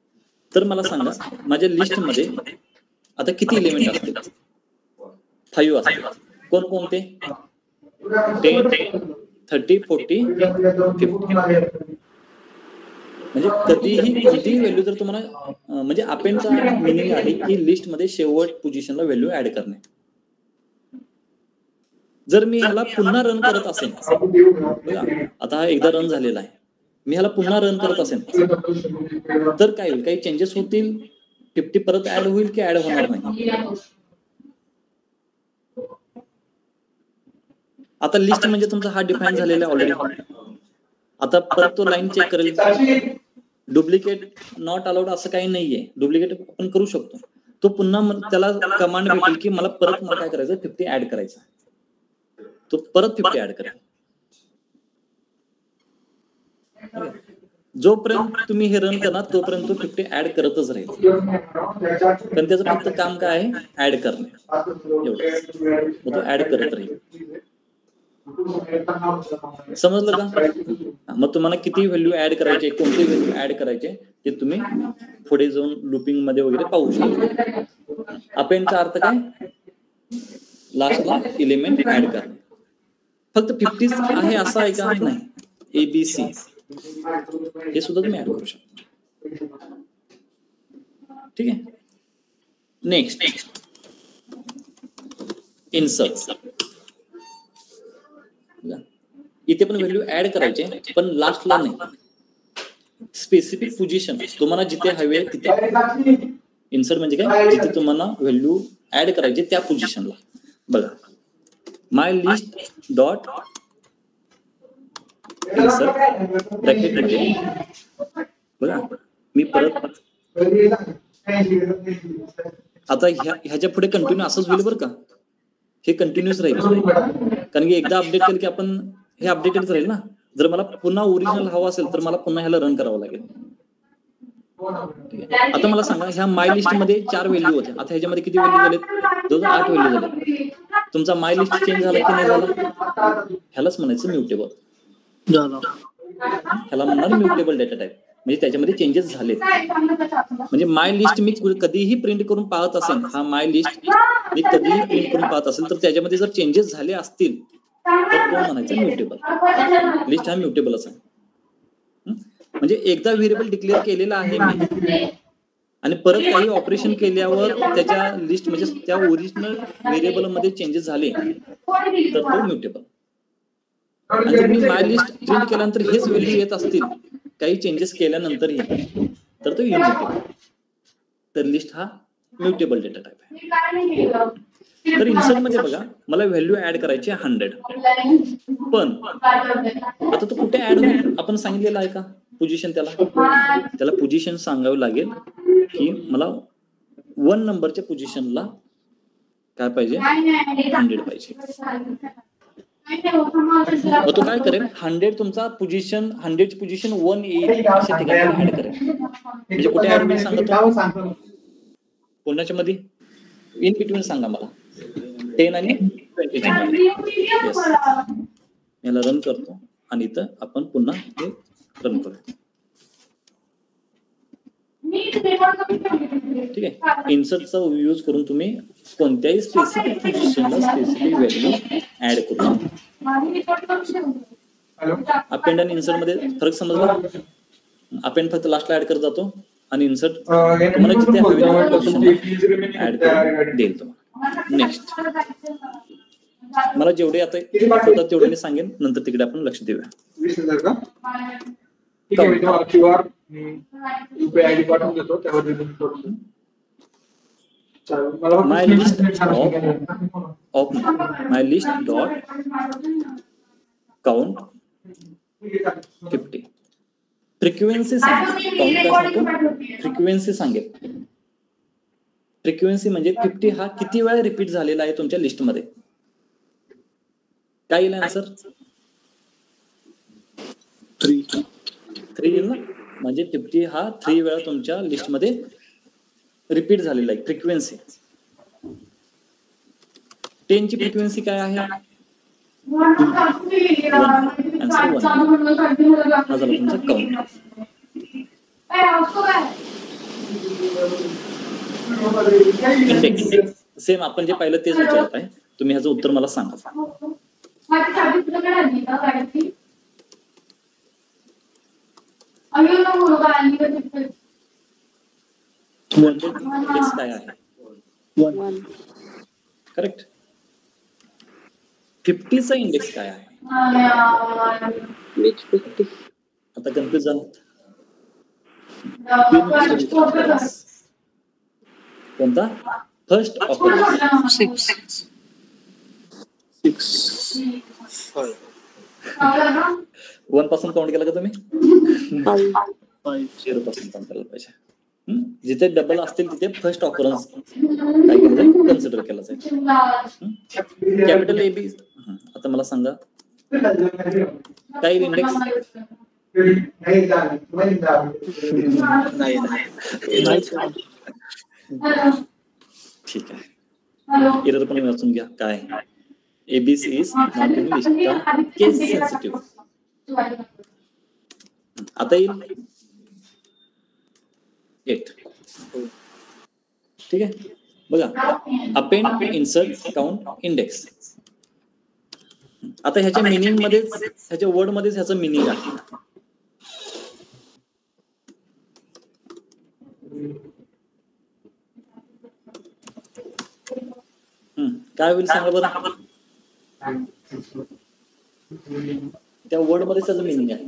तर मला सांगा माझ्या लिस्ट मध्ये आता किती एलिमेंट असतील? 5 असतील. कोणकोणते? 10, 30, 40, 50. म्हणजे कधीही कोणतीही व्हॅल्यू जर तुम्हाला म्हणजे अपेंडचा मिनिंग आहे की लिस्ट मध्ये शेवट पोझिशनला व्हॅल्यू ऍड करणे. जर मी ह्याला पुन्हा रन करत असेल, आता हा एकदा रन झालेला आहे, मी ह्याला पुन्हा रन करत असेल तर काय होईल? काही चेंजेस होतील? 50 परत ऍड होईल की ऍड होणार नाही? आता लिस्ट म्हणजे तुमचा हा डिफाईन झालेला आहे ऑलरेडी. आता परत तो लाईन चेक करेल. डुप्लिकेट नॉट अलाउड असं काही नाहीये, डुप्लिकेट आपण करू शकतो. तो पुन्हा त्याला कमांड भेटेल की मला परत काय करायचं? 50 ऍड करायचं. तो परत 50 ऍड करेल. जोपर्यंत तुम्ही हे रन करणार तोपर्यंत तो 50 ऍड करतच राहील. पण त्याचं फक्त काम काय आहे? ऍड करणे एवढं. तो ऍड करत राहील. समजलं का? मग तुम्हाला किती व्हॅल्यू ऍड करायचे, कोणते व्हॅल्यू ऍड करायचे ते तुम्ही पुढे जाऊन लुपिंग मध्ये वगैरे पाहू शकता. अपेंडचा अर्थ काय? लास्टला एलिमेंट ऍड करणे. फक्त 50 आहे असं आहे का? नाही. ABC हे सुद्धा तुम्ही ऍड करू शकता. ठीक आहे. Next insert. इथे पण व्हॅल्यू ऍड करायचे पण लास्टला नाही. स्पेसिफिक पोझिशन तुम्हाला जिथे हवे तिथे. इन्सर्ट म्हणजे काय? जिथे तुम्हाला व्हॅल्यू ऍड करायचे त्या पोझिशनला. बघा, माय लिस्ट डॉट इन्सर्ट ब्रॅकेट मध्ये बघा मी परत आता ह्याच्या पुढे कंटिन्यू असंच होईल बरं का. हे कंटिन्यूस राहील कारण की एकदा अपडेट केलं की आपण हे अपडेटेडच राहील ना. जर मला पुन्हा ओरिजिनल हवा असेल तर मला पुन्हा ह्याला रन करावं लागेल. आता मला सांगा, ह्या माय लिस्ट मध्ये 4 व्हॅल्यू होत्या. आता ह्याच्यामध्ये किती व्हॅल्यू झालेत? 8 व्हॅल्यू झाले. तुमचा माय लिस्ट चेंज झाला की नाही झाला? ह्यालाच म्हणायचं म्युटेबल. ह्याला म्हणणार म्युटेबल डेटा टाईप. म्हणजे त्याच्यामध्ये चेंजेस झालेत. म्हणजे माय लिस्ट मी कधीही प्रिंट करून पाहत असेल, हा माय लिस्ट मी कधीही प्रिंट करून पाहत असेल तर त्याच्यामध्ये जर चेंजेस झाले असतील तर तो म्हणायचा म्युटेबल. लिस्ट हा म्युटेबलच आहे. म्हणजे एकदा व्हेरिएबल डिक्लेअर केलेला आहे मी आणि परत काही ऑपरेशन केल्यावर त्याच्या लिस्ट म्हणजे त्या ओरिजिनल व्हेरिएबल मध्ये चेंजेस झाले तर तो म्युटेबल. आणि जर मी माय लिस्ट प्रिंट केल्यानंतर हेच व्हॅल्यू येत असतील काही चेंजेस केल्यानंतरही तर तो इम्युटेबल. तर लिस्ट हा म्युटेबल डेटा टाईप आहे. तर इन्सर्ट मध्ये बघा मला व्हॅल्यू ऍड करायची 100 पण आता तो कुठे ऍड होईल आपण सांगितलेलं आहे का? पोझिशन त्याला पोझिशन सांगावं लागेल की मला 1 नंबरच्या पोझिशनला काय पाहिजे? 100 पाहिजे. मग तो काय करेल? 100 तुमचा पोझिशन 100 ची पोझिशन 1 येईल अशा ठिकाणी ऍड करेल. म्हणजे कुठे ऍड होईल सांगा? कोणाच्या मध्ये? इन बिटवीन सांगा मला. 10 आणि 20 च्या मध्ये. येस. याला रन करतो आणि इथं आपण पुन्हा हे रन करूया. ठीक आहे. इन्सर्टचा यूज करून तुम्ही कोणत्याही स्पेसिफिक पोझिशनला स्पेसिफिक व्हॅल्यू ऍड करू शकता. अपेंड आणि इन्सर्ट मध्ये फरक समजला? अपेंड फक्त लास्टला ऍड करत जातो आणि इन्सर्ट तुम्हाला जिथे हवे त्या पोझिशनला ऍड करून देईल तुम्हाला. नेक्स्ट मला जेवढे आता होतात तेवढे मी सांगेन, नंतर तिकडे आपण लक्ष देऊया. 20,000 का? ठीक आहे, मी तुम्हाला QR UPI ID पाठवून देतो, त्यावर रिव्ह्यू करून. My list of my list dot count 50. Frequency frequency सांगेल. फ्रिक्वेन्सी म्हणजे 50 हा किती वेळा रिपीट झालेला आहे तुमच्या लिस्टमध्ये. काय येईल आन्सर? 3 येईल ना. म्हणजे 50 हा 3 वेळा तुमच्या लिस्टमध्ये रिपीट झालेला आहे. फ्रिक्वेन्सी 10 ची फ्रिक्वेन्सी काय आहे? 1. आन्सर 1. हा झाला तुमचा काउंट. इंडेक्स सेम आपण जे पाहिलं तेच विचारत आहे. तुम्ही ह्याचं उत्तर मला सांगा. इंडेक्स काय आहे? 1. करेक्ट. 50चा इंडेक्स काय आहे? आता कन्फ्युज झालं. कोणता? फर्स्ट ऑपरन्स. 6. 1 पासून काउंट केला का तुम्ही? 0 पासून काउंट करायला पाहिजे. जिथे डबल असतील तिथे फर्स्ट ऑपरन्स काय केलं जाईल? कन्सिडर केलं जाईल. Capital AB. आता मला सांगा काय इंडेक्स? ठीक आहे. एरर पण वाचून घ्या. काय ABC is not in list case sensitive. आता येईल 8. ठीक आहे. बघा अपेंड इन्सर्ट काउंट इंडेक्स. आता ह्याच्या मिनिंग मध्येच ह्याच्या वर्ड मध्येच ह्याचं मिनिंग आहे. काय होईल सांगा बरं. त्या वर्ड मध्ये त्याचं मिनिंग आहे.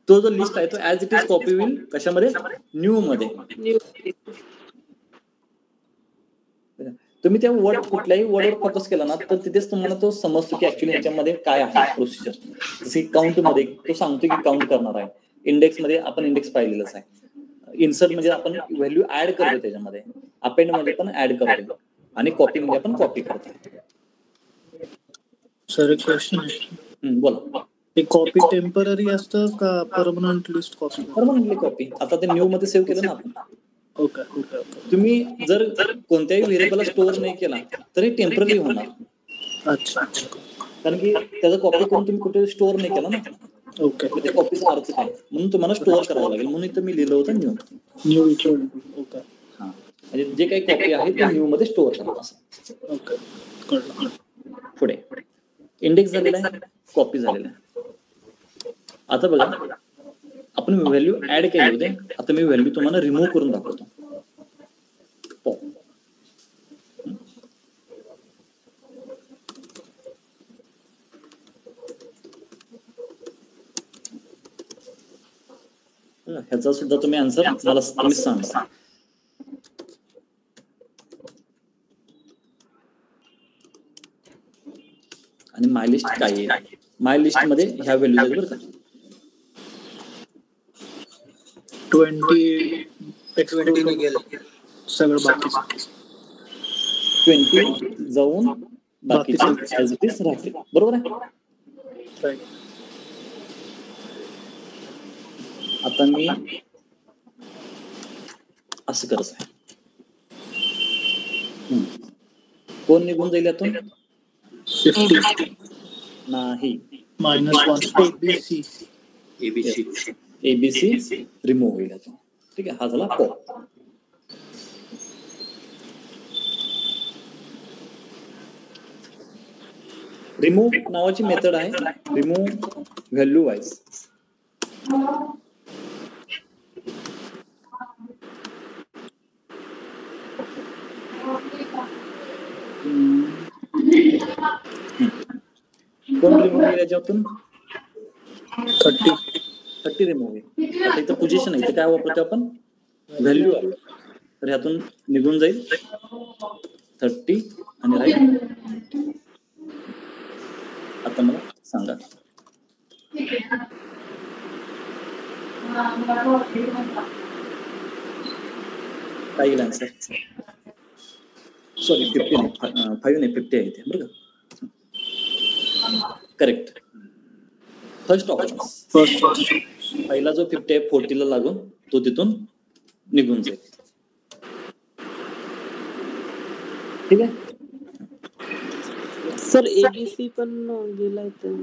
तो जो लिस्ट आहे तो ऍज इट इज कॉपी होईल कशामध्ये? न्यू मध्ये. तुम्ही त्या वर्ड कुठल्याही वर्डवर फोकस केला ना तर तिथेच तुम्हाला तो समजतो की ऍक्च्युली ह्याच्यामध्ये काय आहे प्रोसिजर. जसे काउंट मध्ये तो सांगतो की काउंट करणार आहे. इंडेक्स मध्ये आपण इंडेक्स पाहिलेलंच आहे. इन्सर्ट म्हणजे आपण व्हॅल्यू ऍड करतो त्याच्यामध्ये. अपेंड मध्ये पण ऍड करतो आणि कॉपी मध्ये आपण कॉपी करतो. सर एक क्वेश्चन आहे. बोला. हे कॉपी टेम्पररी असतं का permanent list copy? Permanently copy. आता ते न्यू मध्ये सेव्ह केलं ना आपण. ओके. तुम्ही जर कोणत्याही व्हेरिएबलला स्टोअर नाही केला तर हे टेम्पररी होणार. अच्छा. कारण की त्याचा कॉपी करून तुम्ही कुठे स्टोअर नाही केला ना. ओके. त्या कॉपीचा अर्थ काय म्हणून तुम्हाला स्टोअर करावं लागेल म्हणून इथं मी लिहिलं होतं न्यू. ओके. हा म्हणजे जे काही कॉपी आहे ते न्यू मध्ये स्टोअर करा असं. ओके. कळलं. पुढे इंडेक्स झालेला आहे, कॉपी झालेला आहे. आता बघा आपण व्हॅल्यू ऍड केले होते. आता मी व्हॅल्यू तुम्हाला रिमूव्ह करून दाखवतो. ह्याचा सुद्धा तुम्ही आन्सर मला तुम्ही सांगा. आणि माय लिस्ट काय आहे? माय लिस्ट मध्ये ह्या व्हॅल्यू आहेत बरं का. 20 निघेल सगळं बाकीचं. 20 जाऊन बाकीचे ऍज इट इज राहतील. बरोबर आहे. आता मी असं करत आहे. कोण निघून जाईल यातून? 50 नाही. -1 ABC रिमूव्ह होईल यातून. ठीक आहे. हा झाला पॉप. रिमूव्ह नावाची मेथड आहे. Remove value wise. कोण रिमूव्ह होईल याच्यातून? 30 रिमूव्ह होईल. आता इथं पोझिशन आहे. इथे काय वापरतो आपण? व्हॅल्यू आहे. तर ह्यातून निघून जाईल 30 आणि राईट. आता मला सांगा काय येईल आन्सर? सॉरी 50 नाही, 5 नाही 50 आहे इथे बरं का. करेक्ट. फर्स्ट ऑपरन्स. पहिला जो 50 आहे 40 ला लागून तो तिथून निघून जाईल. ठीक आहे. सर ABC पण गेलाय तर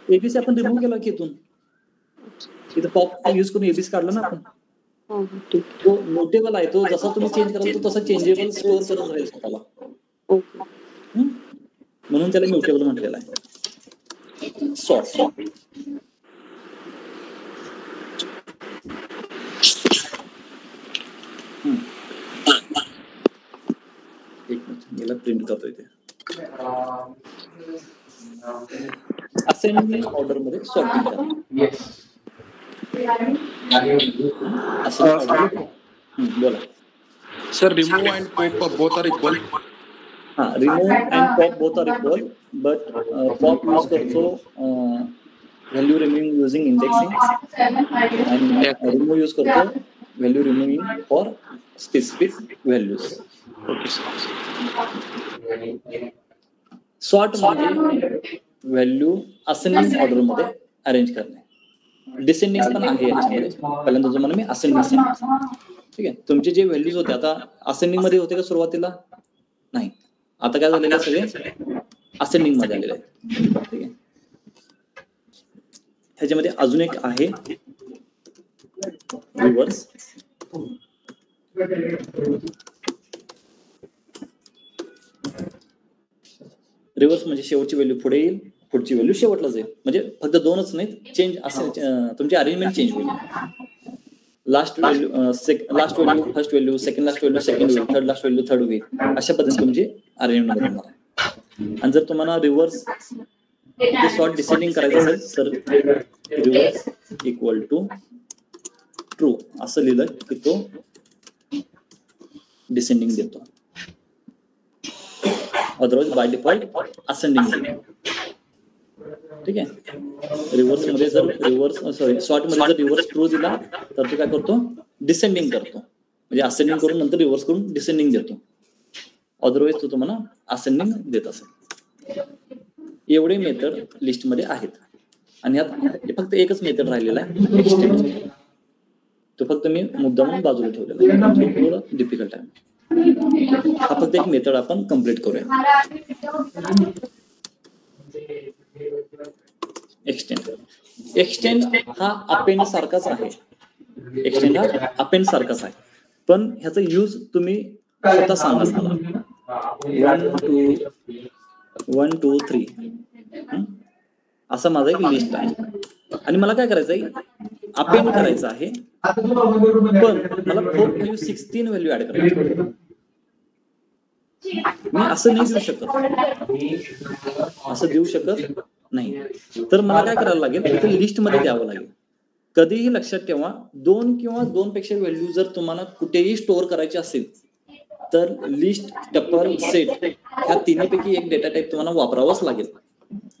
ABC आपण रिमूव्ह केला की इथून. इथं पॉप यूज करून एबीसी काढला ना आपण. हो हो ठीक. तो म्युटेबल आहे, तो जसा तुम्ही चेंज कराल तो तसा चेंजेबल स्टोअर करत राहील स्वतःला. ओके. म्हणून त्याला म्युटेबल म्हटलेलं आहे. सॉर्ट एक मिनिट याला प्रिंट करतोय ते. असेंडिंग ऑर्डर मध्ये सॉर्टिंग करा. Ascending order. बोला Sir, remove and pop both are equal. हाँ, remove and pop both are equal, but pop use करतो value removing using indexing, and remove use करतो value removing for specific values. Okay, sir. Sort म्हणजे value ascending order मध्ये arrange करणे. Descending पण आहे याच्यामध्ये. पहिल्यांदा तुम्हाला मी असेंडिंग सांगितलं. ठीक आहे, तुमचे जे व्हॅल्यूज होते आता असेंडिंग मध्ये होते का सुरुवातीला? नाही, आता काय झालेलं सगळे असेंडिंग मध्ये आलेले आहेत. ठीक आहे, ह्याच्यामध्ये अजून एक आहे रिव्हर्स. रिव्हर्स म्हणजे शेवटची व्हॅल्यू पुढे येईल, पुढची व्हॅल्यू शेवटला जाईल. म्हणजे फक्त दोनच नाहीत, चेंज असेल, तुमची अरेंजमेंट चेंज होईल. Last value last value first value, second last value second value, third last value third value, अशा पद्धतीने तुमची अरेंजमेंट बनणार आहे. आणि जर तुम्हाला रिव्हर्स सॉर्ट डिसेंडिंग करायचं असेल तर रिव्हर्स इक्वल टू ट्रू असं लिहिलं की तो डिसेंडिंग देतो. अदरवाइज बाय डिफॉल्ट असेंडिंग देतो. ठीक आहे, रिव्हर्स मध्ये जर सॉर्ट मध्ये जर रिव्हर्स ट्रू दिला तर तो काय करतो? डिसेंडिंग करतो. म्हणजे असेंडिंग करून नंतर रिव्हर्स करून डिसेंडिंग देतो. अदरवाइज तो तुम्हाला असेंडिंग देत असेल. एवढे मेथड लिस्ट मध्ये आहेत आणि यात फक्त एकच मेथड राहिलेला आहे, एक्सटेंड. तो फक्त मी मुद्दामून बाजूला ठेवलेला आहे, थोडं डिफिकल्ट आहे. हा फक्त एक मेथड आपण कम्प्लीट करूया. एक्सटेंड हा अपेंड सारखाच आहे. एक्सटेंड हा अपेंड सारखाच आहे, पण ह्याचा यूज तुम्ही स्वतः सांगा मला. 1 2 3 असा माझा एक लिस्ट आहे आणि मला काय करायचं आहे? अपेंड करायचं आहे, पण मला 4 5 6 3 व्हॅल्यू ऍड करायची. मी असं नाही देऊ शकत, असं देऊ शकत नाही. तर मला काय करायला लागेल? इथे लिस्ट मध्ये द्यावं लागेल. कधीही लक्षात ठेवा, 2 किंवा 2 पेक्षा व्हॅल्यू जर तुम्हाला कुठेही स्टोअर करायची असेल तर लिस्ट, टपल, सेट ह्या तिन्हीपैकी एक डेटा टाईप तुम्हाला वापरावाच लागेल.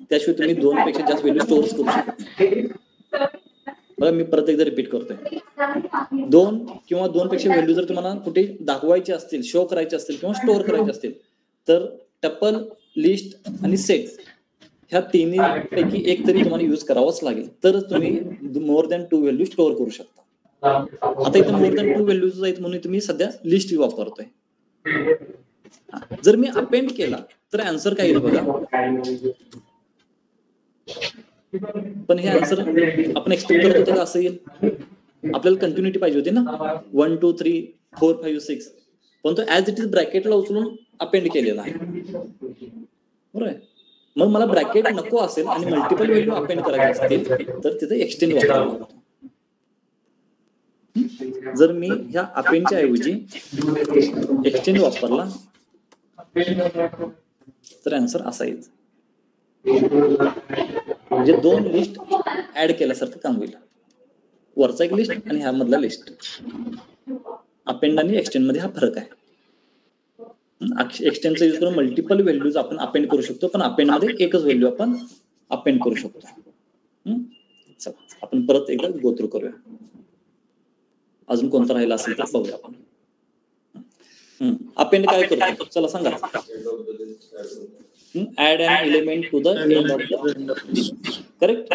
त्याशिवाय तुम्ही 2 पेक्षा जास्त व्हॅल्यू स्टोअर करू शकत नाही. बघा, मी परत एकदा रिपीट करतोय. 2 किंवा 2 पेक्षा व्हॅल्यू जर तुम्हाला कुठे दाखवायचे असतील, शो करायचे असतील किंवा स्टोअर करायचे असतील तर टपल, लिस्ट आणि सेट ह्या तिन्ही पैकी एक तरी तुम्हाला यूज करावाच लागेल. तर तुम्ही मोर दॅन 2 व्हॅल्यू स्टोअर करू शकता. आता इथे मोर दॅन 2 व्हॅल्यूज आहेत म्हणून तुम्ही सध्या लिस्ट वापरतोय. जर मी अपेंड केला तर आन्सर काय येईल बघा. पण हे आन्सर आपण एक्सपेक्ट करत होतो का असं येईल? आपल्याला कंटिन्युटी पाहिजे होती ना, 1 2 3 4 5 6, पण तो ऍज इट इज ब्रॅकेटला उचलून अपेंड केलेला आहे. बरोबर आहे. मग मला ब्रॅकेट नको असेल आणि मल्टिपल व्हॅल्यू अपेंड करायचे असतील तर तिथे एक्सटेंड वापरावं लागतो. जर मी ह्या अपेंडच्या ऐवजी एक्सटेंड वापरला तर आन्सर असा येईल. म्हणजे 2 लिस्ट ऍड केल्यासारखं काम होईल. वरचा एक लिस्ट आणि ह्या मधला लिस्ट. अपेंड आणि एक्सटेंड मध्ये हा फरक आहे. एक्सटेंडचा यूज करून मल्टिपल व्हॅल्यूज आपण अपेंड करू शकतो, पण अपेंड मध्ये एकच व्हॅल्यू आपण अपेंड करू शकतो. चला आपण परत एकदा गो थ्रू करूया. अजून कोणता राहिला असेल तर बघूया आपण. अपेंड काय करतो चला सांगा. Add an element to the end of the correct.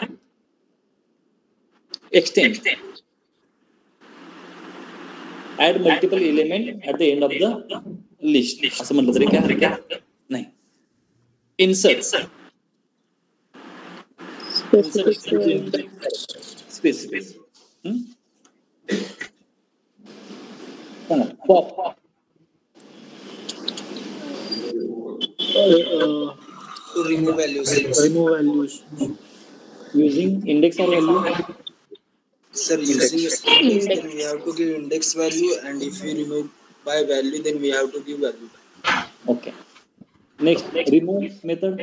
Extend, add multiple element at the end of the list असं म्हटलं तरी काय हरकत नाही. Insert, specific pop To remove values. Remove values. Using index or value. Sir, using index, then we have to give index value, and if we remove by value, then we have to give value. Okay. Next remove method.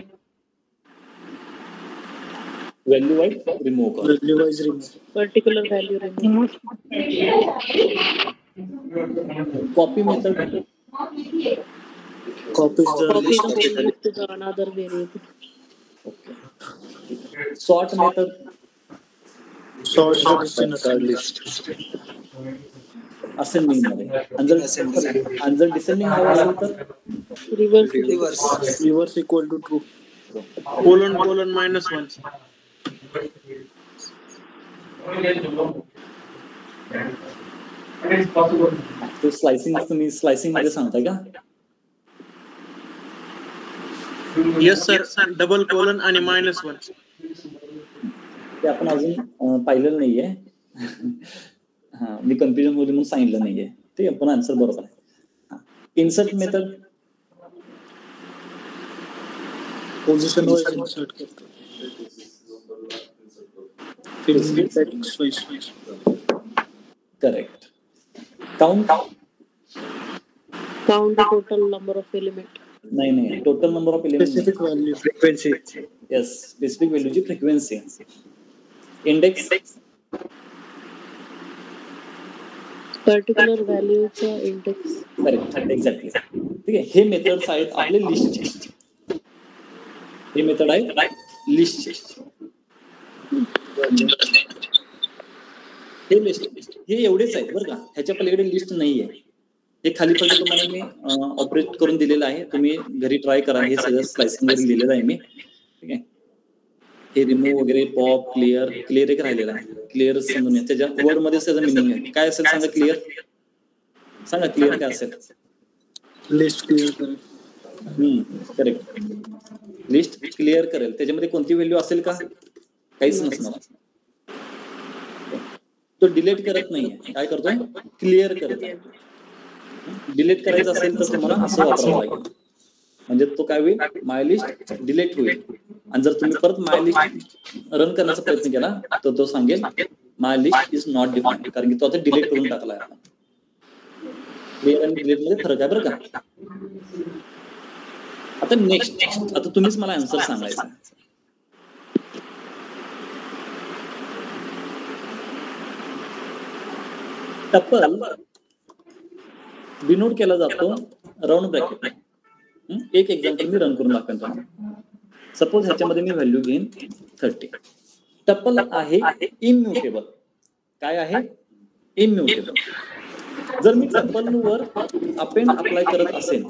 Value wise remove कर. Value wise remove. Particular value remove. Copy method. Copies the Copy list. the value to the another variable. Okay. Sort method. Sort the list in a third list. Ascending मध्ये. आणि जर descending हवं असेल तर Reverse. Reverse. Reverse equal to true. colon minus 1. ते slicing तुम्ही slicing मध्ये सांगताय का? Yes sir, double colon आणि minus 1. ते आपण अजून पाहिलेलं नाहीये. हा, मी कन्फ्युजन होते म्हणून सांगितलं नाहीये. ते पण आन्सर बरोबर आहे. Insert method. Position wise insert करतो. Text wise. Correct. Count. Count the total number of element. नाही total number of element. Specific value. Frequency. Yes, specific व्हॅल्यूची फ्रिक्वेन्सी. इंडेक्स. Particular value चा index. Correct, exactly. ठीक आहे. हे methods आहेत आपले लिस्टचे. हे मेथड आहे लिस्टचे. हे लिस्ट हे एवढेच आहेत बरं का. ह्याच्या पलीकडे लिस्ट नाहीये. हे खाली फक्त तुम्हाला मी ऑपरेट करून दिलेलं आहे. तुम्ही घरी ट्राय करा. हे सगळं स्लायसिंग वगैरे लिहिलेलं आहे मी. ठीक आहे. हे रिमूव्ह वगैरे पॉप क्लिअर एक राहिलेला आहे. क्लिअर समजून घ्या. त्याच्या वर्ड मध्ये त्याचं मिनिंग आहे. काय असेल सांगा. क्लिअर सांगा. क्लिअर काय असेल? List clear करेल. करेक्ट. लिस्ट क्लिअर करेल. त्याच्यामध्ये कोणती व्हॅल्यू असेल का? काहीच नसणार. तो डिलीट करत नाहीये. काय करतोय? क्लिअर करत आहे. डिलीट करायचं असेल तर तुम्हाला असं वापरावं लागेल. म्हणजे तो काय होईल? माय लिस्ट डिलीट होईल. आणि जर तुम्ही परत माय लिस्ट रन करण्याचा प्रयत्न केला तर तो सांगेल माय लिस्ट इज नॉट डिफाईन्ड, कारण की तो आता डिलीट करून टाकलाय आपण. क्लिअर आणि डिलीट मध्ये फरक आहे बरं का. आता नेक्स्ट, आता तुम्हीच मला आन्सर सांगायचा. टपल डिनोट केला जातो राऊंड ब्रॅकेट. एक एक्झाम्पल मी रन करून दाखवेन तुम्हाला. सपोज ह्याच्यामध्ये मी व्हॅल्यू घेईन 30. टपल आहे इम्युटेबल. काय आहे? इम्युटेबल. जर मी टपल वर अपेंड अप्लाय करत असेल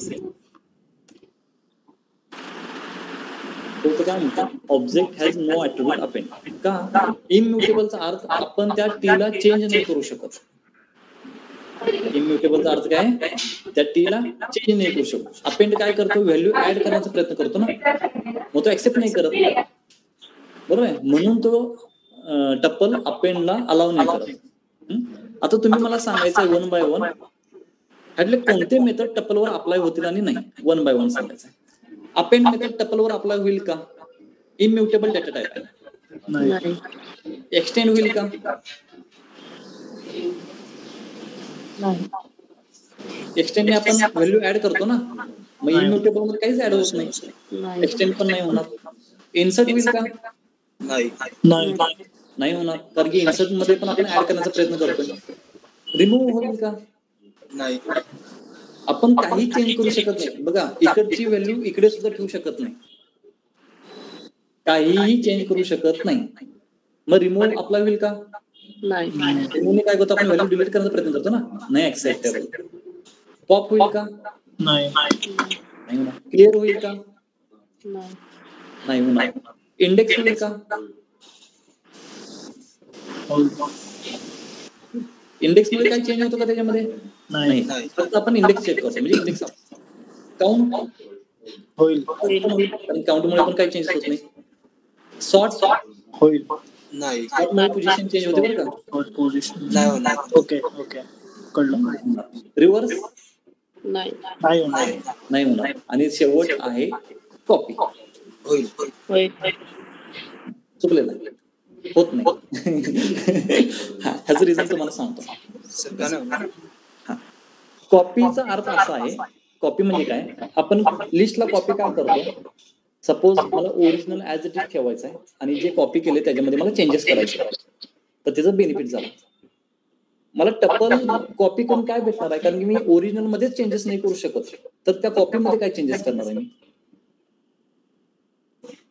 तर काय म्हणतात? Object has no attribute append. का? इम्युटेबलचा अर्थ आपण त्या टीला चेंज नाही करू शकत. इम्युटेबलचा अर्थ काय? त्या टीला चेंज नाही करू शकत. अपेंड काय करतो? व्हॅल्यू ऍड करण्याचा प्रयत्न करतो ना. मग तो ऍक्सेप्ट नाही करत. बरोबर आहे. म्हणून तो टप्पल अपेंडला अलाव नाही करत. आता तुम्ही मला सांगायचं 1 by 1 ह्यातले कोणते मेथड टप्पलवर अप्लाय होतील आणि नाही. 1 by 1 सांगायचं. अपेंड मेथड टप्पलवर अप्लाय होईल का? इम्युटेबल डेटा टाईप आहे. नाही. एक्सटेंड होईल का? नाही. एक्सटेंड आपण व्हॅल्यू ऍड करतो ना. मग इम्युटेबल मध्ये काहीच ऍड होत नाही. नाही. एक्सटेंड पण नाही होणार. इन्सर्ट होईल का? नाही होणार, कारण की इन्सर्ट मध्ये पण आपण ऍड करण्याचा प्रयत्न करतोय. रिमूव्ह होईल का? नाही. आपण काही चेंज करू शकत नाही. बघा, इकडची व्हॅल्यू इकडे सुद्धा ठेवू शकत नाही. काहीही चेंज करू शकत नाही. मग रिमूव्ह अप्लाय होईल का? नाही. रिमूव्हने काय करतो? आपण व्हॅल्यू डिलीट करण्याचा प्रयत्न करतो ना. नाही ऍक्सेप्टेबल. पॉप होईल का? नाही. नाही होणार. क्लिअर होईल का? नाही. नाही होणार. इंडेक्स होईल का? इंडेक्स मध्ये काही चेंज होतो का त्याच्यामध्ये? नाही. फक्त आपण इंडेक्स चेक करतो. म्हणजे इंडेक्स काउंट होईल. कारण काउंट मुळे पण काही चेंज होत नाही. सॉर्ट होईल. नाही मध्ये पोझिशन चेंज होते बरं का. पोझिशन नाही होणार. ओके ओके कळलं. रिव्हर्स नाही. नाही होणार. नाही नाही होणार. आणि शेवट आहे कॉपी. होईल. होय. चुकलेलं आहे. होत नाही. ह्याचं रिझन तुम्हाला सांगतो. सर का नाही होणार? कॉपीचा अर्थ असा आहे, कॉपी म्हणजे काय, आपण लिस्टला कॉपी का करतो. सपोज मला ओरिजिनल ऍज इट इज ठेवायचं आहे आणि जे कॉपी केले त्याच्यामध्ये मला चेंजेस करायचे, तर त्याचा बेनिफिट झाला. मला टपल कॉपी करून काय भेटणार आहे, कारण की मी ओरिजिनल मध्येच चेंजेस नाही करू शकत, तर त्या कॉपी मध्ये काय चेंजेस करणार आहे मी.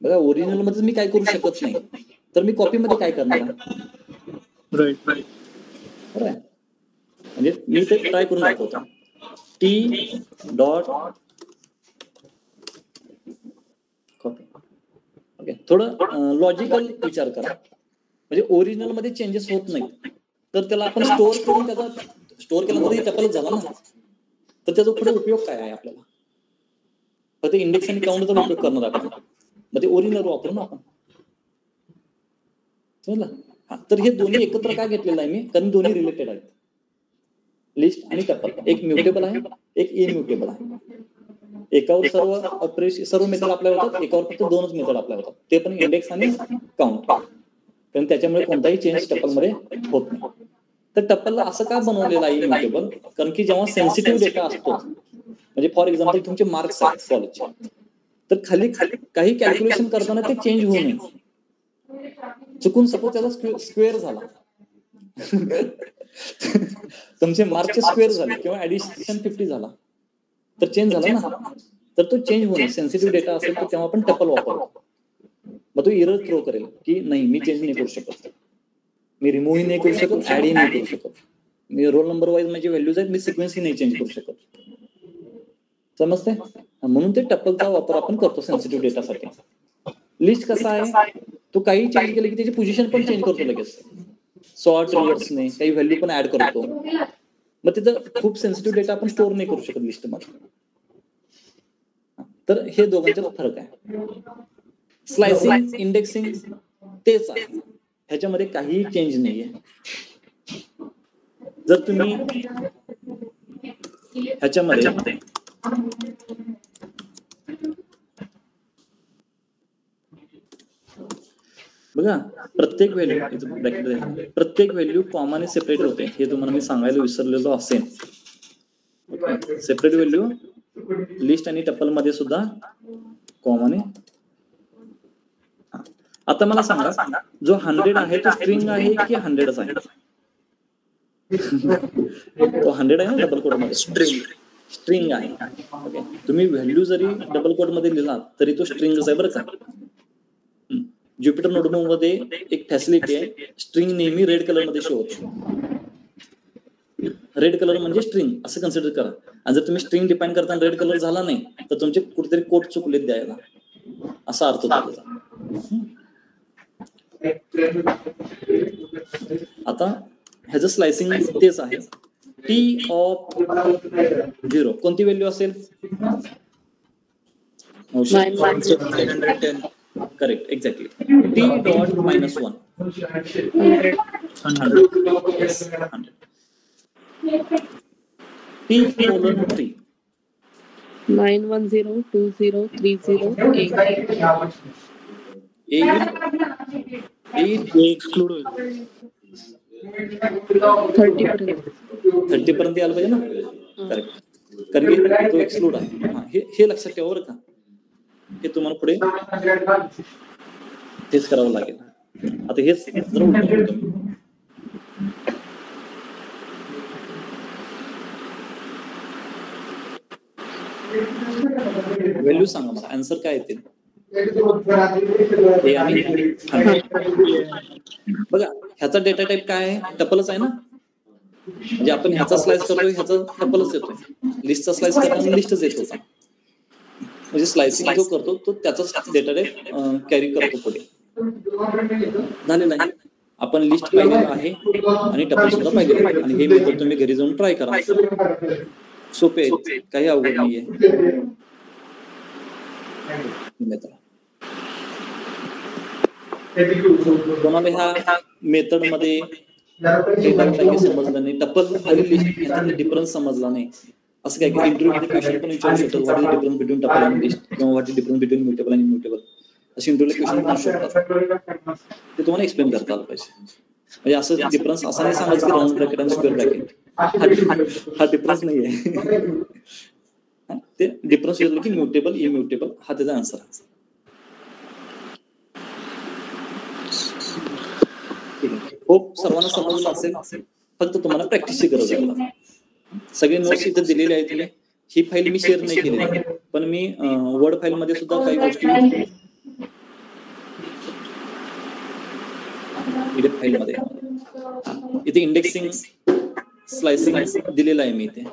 बघा ओरिजिनल मध्येच मी काय करू शकत नाही, तर मी कॉपी मध्ये काय करणार आहे. राईट. बरोबर आहे. म्हणजे मी ते ट्राय करून दाखवतो. T dot copy. ओके, थोडं लॉजिकल विचार करा. म्हणजे ओरिजिनल मध्ये चेंजेस होत नाहीत, तर त्याला आपण स्टोअर करून त्याचा स्टोअर केल्यानंतर टपलच झाला ना, तर त्याचा पुढे उपयोग काय आहे आपल्याला. फक्त इंडेक्स आणि काउंटचा उपयोग करणार आपण, मग ते ओरिजिनल वापरू ना आपण. समजलं. हा, तर हे दोन्ही एकत्र काय घेतलेलं आहे मी, कारण दोन्ही रिलेटेड आहेत. लिस्ट आणि टपल एक म्युटेबल आहे, एक इम्युटेबल आहे. एकावर सर्व ऑपरेशन सर्व मेथड अप्लाय होतात, एकावर फक्त दोनच मेथड अप्लाय होतात, ते पण इंडेक्स आणि काउंट. कारण त्याच्यामुळे कोणताही चेंज टपल मध्ये होत नाही. तर टपलला असं का बनवलेलं आहे इम्युटेबल, कारण की जेव्हा सेन्सिटिव्ह डेटा असतो, म्हणजे फॉर एक्झाम्पल तुमचे मार्क्स आहेत कॉलेजचे, तर खाली काही कॅल्क्युलेशन करताना ते चेंज होऊ नये. चुकून सपोज त्याचा स्क्वेअर झाला, तुमचे मार्कचे स्क्वेअर झाले किंवा ऍडिशन 50 झाला, तर चेंज झाला ना, तर तो चेंज होणे सेन्सिटिव्ह डेटा असेल तर तेव्हा आपण टपल वापरतो. मग तो एरर थ्रो करेल की नाही मी चेंज नाही करू शकत, मी रिमूव्ह नाही करू शकत, ऍडही नाही करू शकत, मी रोल नंबर वाईज माझे व्हॅल्यूज आहेत, मी सिक्वेन्सही नाही चेंज करू शकत. समजते. म्हणून ते टपलचा वापर आपण करतो सेन्सिटिव्ह डेटासाठी. लिस्ट कसा आहे, तो काही चेंज केलं की त्याची पोझिशन पण चेंज करतो लगेच, सॉर्ट रिव्हर्सने काही व्हॅल्यू पण ऍड करतो. मग तिथं खूप सेन्सिटिव्ह डेटा आपण स्टोअर नाही करू शकत लिस्टमध्ये. तर हे दोघांच्यात फरक आहे. स्लायसिंग इंडेक्सिंग तेच आहे, ह्याच्यामध्ये काही चेंज नाहीये. जर तुम्ही ह्याच्यामध्ये बघा प्रत्येक व्हॅल्यू कॉमाने सेपरेट होते, हे तुम्हाला मी सांगायला विसरलेलो असेल. सेपरेट व्हॅल्यू लिस्ट आणि टपल मध्ये सुद्धा कॉमाने. आता मला सांगा, जो 100 आहे तो स्ट्रिंग आहे की 100च आहे. तो 100 आहे ना डबल कोड मध्ये, स्ट्रिंग आहे. ओके, तुम्ही व्हॅल्यू जरी डबल कोड मध्ये लिहिला तरी तो स्ट्रिंगच आहे बरं का. ज्युपिटर नोटबुक मध्ये एक फॅसिलिटी आहे, स्ट्रिंग नेहमी रेड कलर मध्ये शो होते. रेड कलर म्हणजे स्ट्रिंग असं कन्सिडर करा. आणि जर तुम्ही स्ट्रिंग डिफाईन करताना रेड कलर झाला नाही तर तुमचे कुठेतरी कोड चुकलेत द्यायला, असा अर्थ होतो त्याचा. आता ह्याचं स्लायसिंग तेच आहे. टी ऑफ 0 कोणती व्हॅल्यू असेल. 910. Correct, exactly. T dot -1 100. T colon 3 9102030 exclude होईल. 30 पर्यंत आलं पाहिजे ना. करेक्ट, कारण की तो एक्सक्लूड आहे. हे लक्षात ठेवा बरं का, हे तुम्हाला पुढे तेच करावं लागेल. आता हेच जर व्हॅल्यू सांगा मला, आन्सर काय येतील. बघा ह्याचा डेटा टाईप काय आहे, टपलच आहे ना. म्हणजे आपण ह्याचा स्लाइस करतोय, ह्याचा टपलच येतोय. लिस्टचा स्लाइस करताना लिस्टच येत होता. म्हणजे स्लायसिंग जो करतो तो त्याचाच डेटा टाईप कॅरी करतो पुढे. झालेलं आहे. आपण लिस्ट पाहिलेलं आहे आणि टपल सुद्धा पाहिलेलं आहे. आणि हे मेथड तुम्ही घरी जाऊन ट्राय करा, सोपे आहेत, काही अवघड नाहीये. कोणाला ह्या मेथड मध्ये डेटा टाईप समजलं नाही, टपल आणि लिस्ट यांच्यातला डिफरन्स समजला नाही, असं काय की इंटरव्ह्यू मध्ये क्वेश्चन पण विचारू शकतात, what is difference between tuple आणि लिस्ट, किंवा what is difference between mutable आणि इम्युटेबल, असे इंटरव्ह्यूला क्वेश्चन पण असू शकतात. ते तुम्हाला एक्सप्लेन करता आलं पाहिजे. म्हणजे असं डिफरन्स असा नाही सांगायचं की राऊंड ब्रॅकेट आणि स्क्वेअर ब्रॅकेट हा डिफरन्स नाहीये. ते डिफरन्स विचारलं की म्युटेबल इम्युटेबल हा त्याचा आन्सर आहे. होप सर्वांना समजलं असेल. फक्त तुम्हाला प्रॅक्टिसची गरज आहे. सगळे नोट्स इथे दिलेले आहेत. तुम्ही ही फाईल मी शेअर नाही केलेली, पण मी वर्ड फाईल मध्ये सुद्धा काही गोष्टी पीडीएफ फाईल मध्ये इथे इंडेक्सिंग स्लायसिंग दिलेलं आहे मी इथे,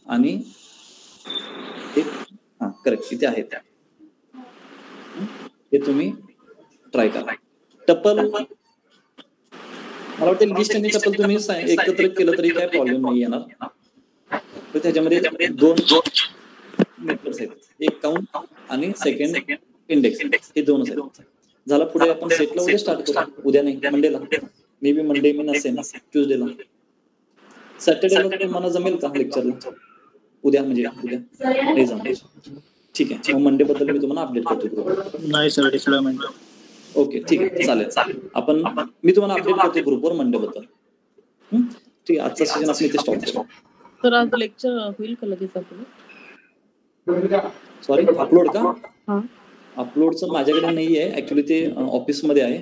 आणि करेक्ट इथे आहे. हे तुम्ही ट्राय करा. टपल मला वाटतं लिस्ट आणि टपल तुम्ही एकत्र केलं तरी काय प्रॉब्लेम नाही येणार. तर त्याच्यामध्ये दोन मेथड्स आहेत, एक काउंट आणि सेकंड इंडेक्स, हे दोनच आहेत. झाला. पुढे आपण सेटला उद्या स्टार्ट करू. उद्या नाही, मंडेला. मे बी मंडे मी नसेन, ट्यूजडेला. सॅटर्डेला तुम्हाला जमेल का लेक्चरला? उद्या म्हणजे उद्या नाही जमेल. ठीक आहे, मग मंडे बद्दल मी तुम्हाला अपडेट करतो. नाही सर, डिप्लॉयमेंट. ओके, ठीक आहे, चालेल. आपण मी तुम्हाला अपडेट करतो ग्रुपवर मंडे बद्दल. ठीक आहे, आजचा सेशन आपण इथे स्टॉप करू. सर आज लेक्चर होईल का लगेच आपलं? सॉरी, अपलोड का? अपलोडचं माझ्याकडे नाही आहे ऍक्च्युली, ते ऑफिसमध्ये आहे.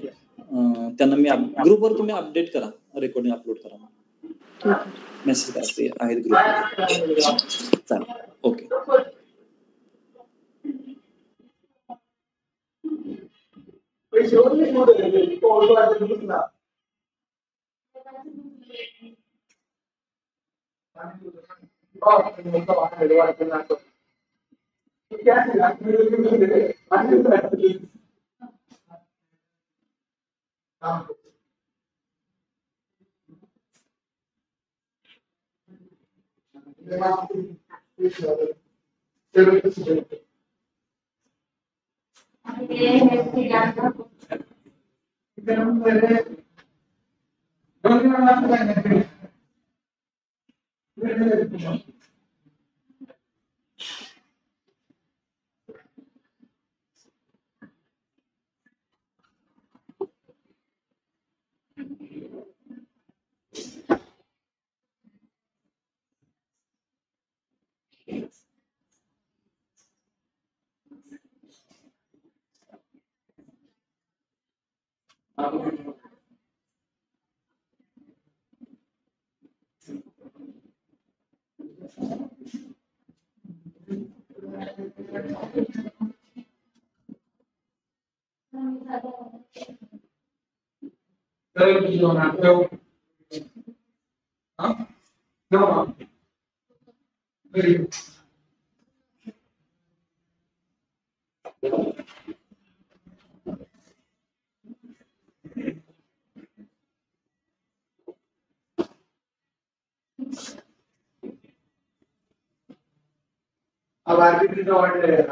त्यांना मी ग्रुपवर तुम्ही अपडेट करा, रेकॉर्डिंग अपलोड करा, मेसेज करा, ते आहेत ग्रुप. चालेल, ओके. अब आरबीटी का ऑर्डर है